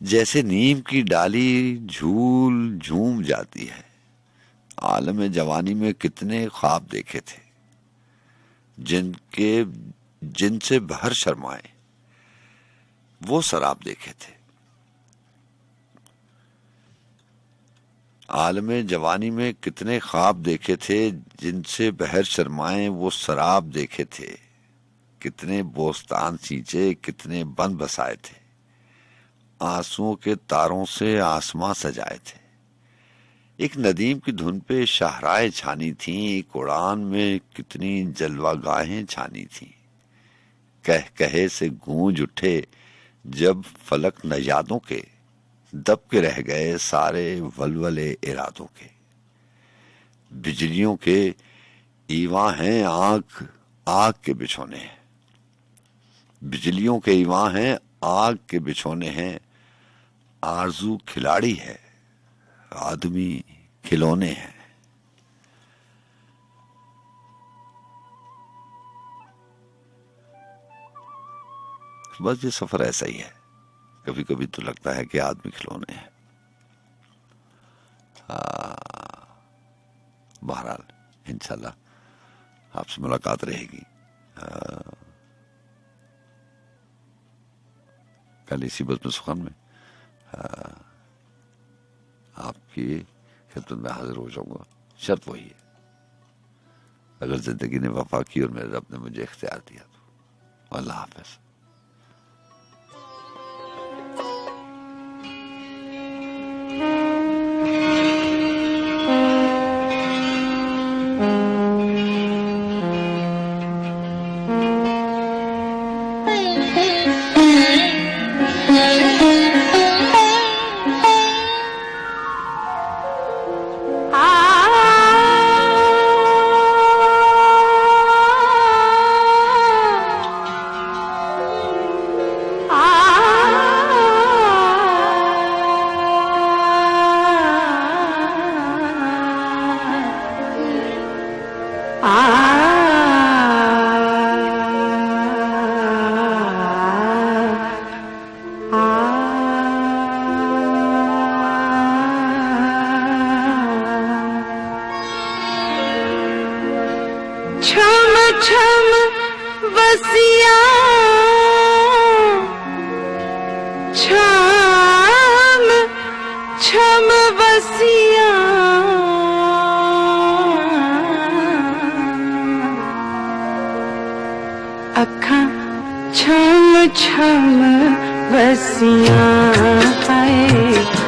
जैसे नीम की डाली झूल झूम जाती है। आलम जवानी में कितने ख्वाब देखे थे, जिनसे भर शर्माए वो शराब देखे थे। आलम जवानी में कितने ख्वाब देखे थे, जिनसे बहर शर्माए वो शराब देखे थे। कितने बोस्तान सींचे, कितने बन बसाए थे, आंसुओं के तारों से आसमां सजाए थे। एक नदीम की धुन पे शाहराएं छानी थीं, एक उड़ान में कितनी जलवागाहें छानी थीं। कह कहे से गूंज उठे जब फलक नयादों के, दब के रह गए सारे वलवले इरादों के। बिजलियों के ईवा हैं आग आग के बिछोने हैं, बिजलियों के ईवा हैं आग के बिछोने हैं। आरजू खिलाड़ी है, आदमी खिलौने हैं। बस ये सफर ऐसा ही है, कभी कभी तो लगता है कि आदमी खिलौने हैं। बहरहाल इंशाल्लाह आपसे मुलाकात रहेगी कल इसी बज़्म सुखन में। आपकी खिदमत में हाजिर हो जाऊंगा, शर्त वही है, अगर जिंदगी ने वफा की और मेरे रब ने मुझे इख्तियार दिया तो। अल्लाह हाफ़िज़। छम छम बसियां आए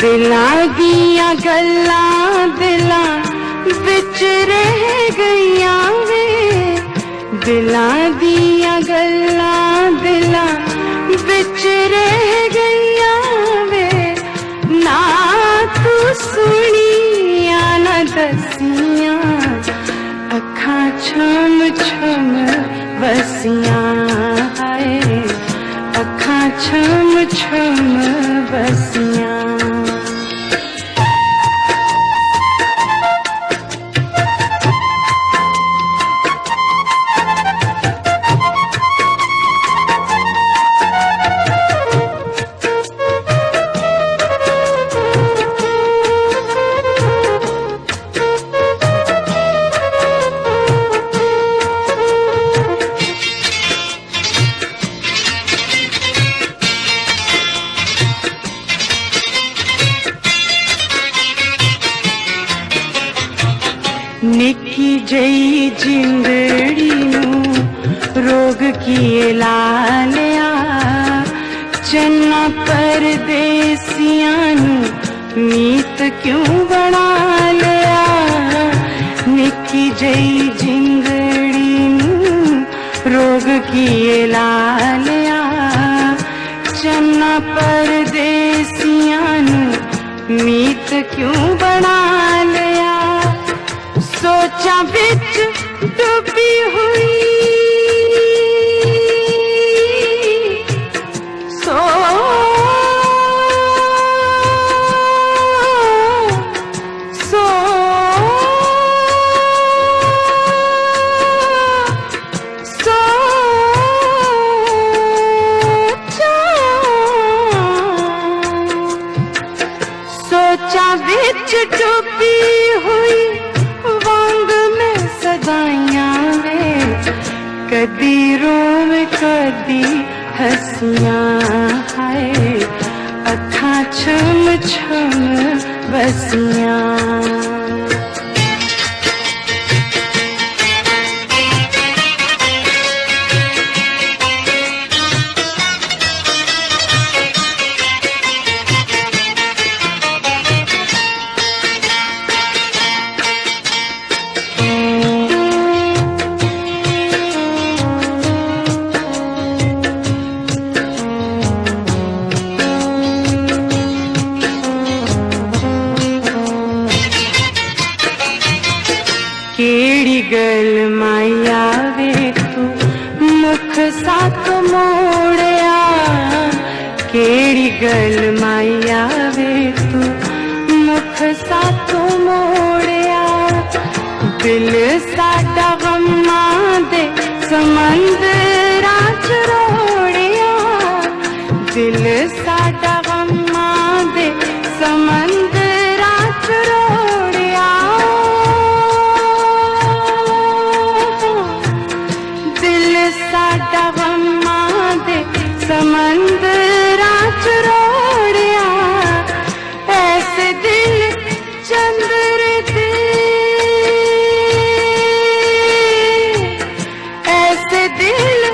दिलां दियां गल्लां दिलां विच रह गईयां वे, दिलां दियां गल्लां दिलां विच रह गईयां वे, ना तू सुनिया ना दसियां, अखां छम छम बसियां हाय, अखां छम छम बसियां। निकी जई जिंदड़ी नू रोग किए ला लिया, चन्ना परदेसियां नू मीत क्यों बना लिया, निकी जई जिंदड़ी नू रोग किए ला लिया, चन्ना परदेसियां नू मीत क्यों बना लिया, सोचा बिच डूबी हुई, सोचा बिच डूबी हुई वांग में सदाइयां वे, कदी रोव कदी हसियां हाय, अखां छम छम बसियां। केड़ी गल माया वे तू मुख साथ मोड़िया, केड़ी गल माया वे तू मुख साथ मोड़िया, दिल साडा गम्मां दे समंदरां च रोड़िया, दिल साडा गम्मां दे समंदरां च रोड़िया, साडा गम्मां दे समंदरां च रोड़िया, ऐसे दिल चंद्र दे, ऐसे दिल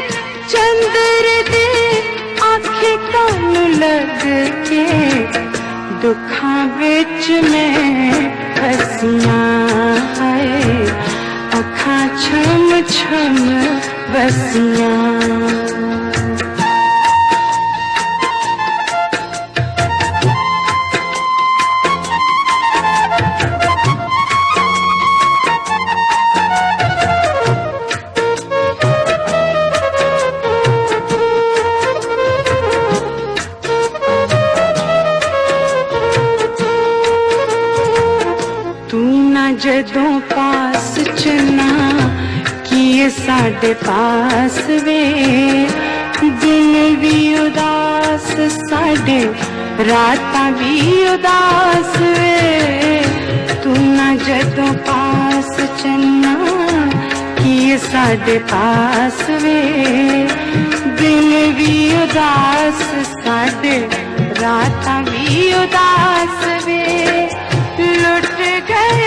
चंद्र दे आंखें कान लग के, दुखां बिच मैं हसियां हाय, अखां छम छम बसियां। तू ना जदों पास चलना किए साडे पास वे, दिन भी उदास साडे रातां भी उदास वे, तू ना जदों पास चलना किए साडे पास वे, दिन भी उदास साडे रातां भी उदास वे, लुट गए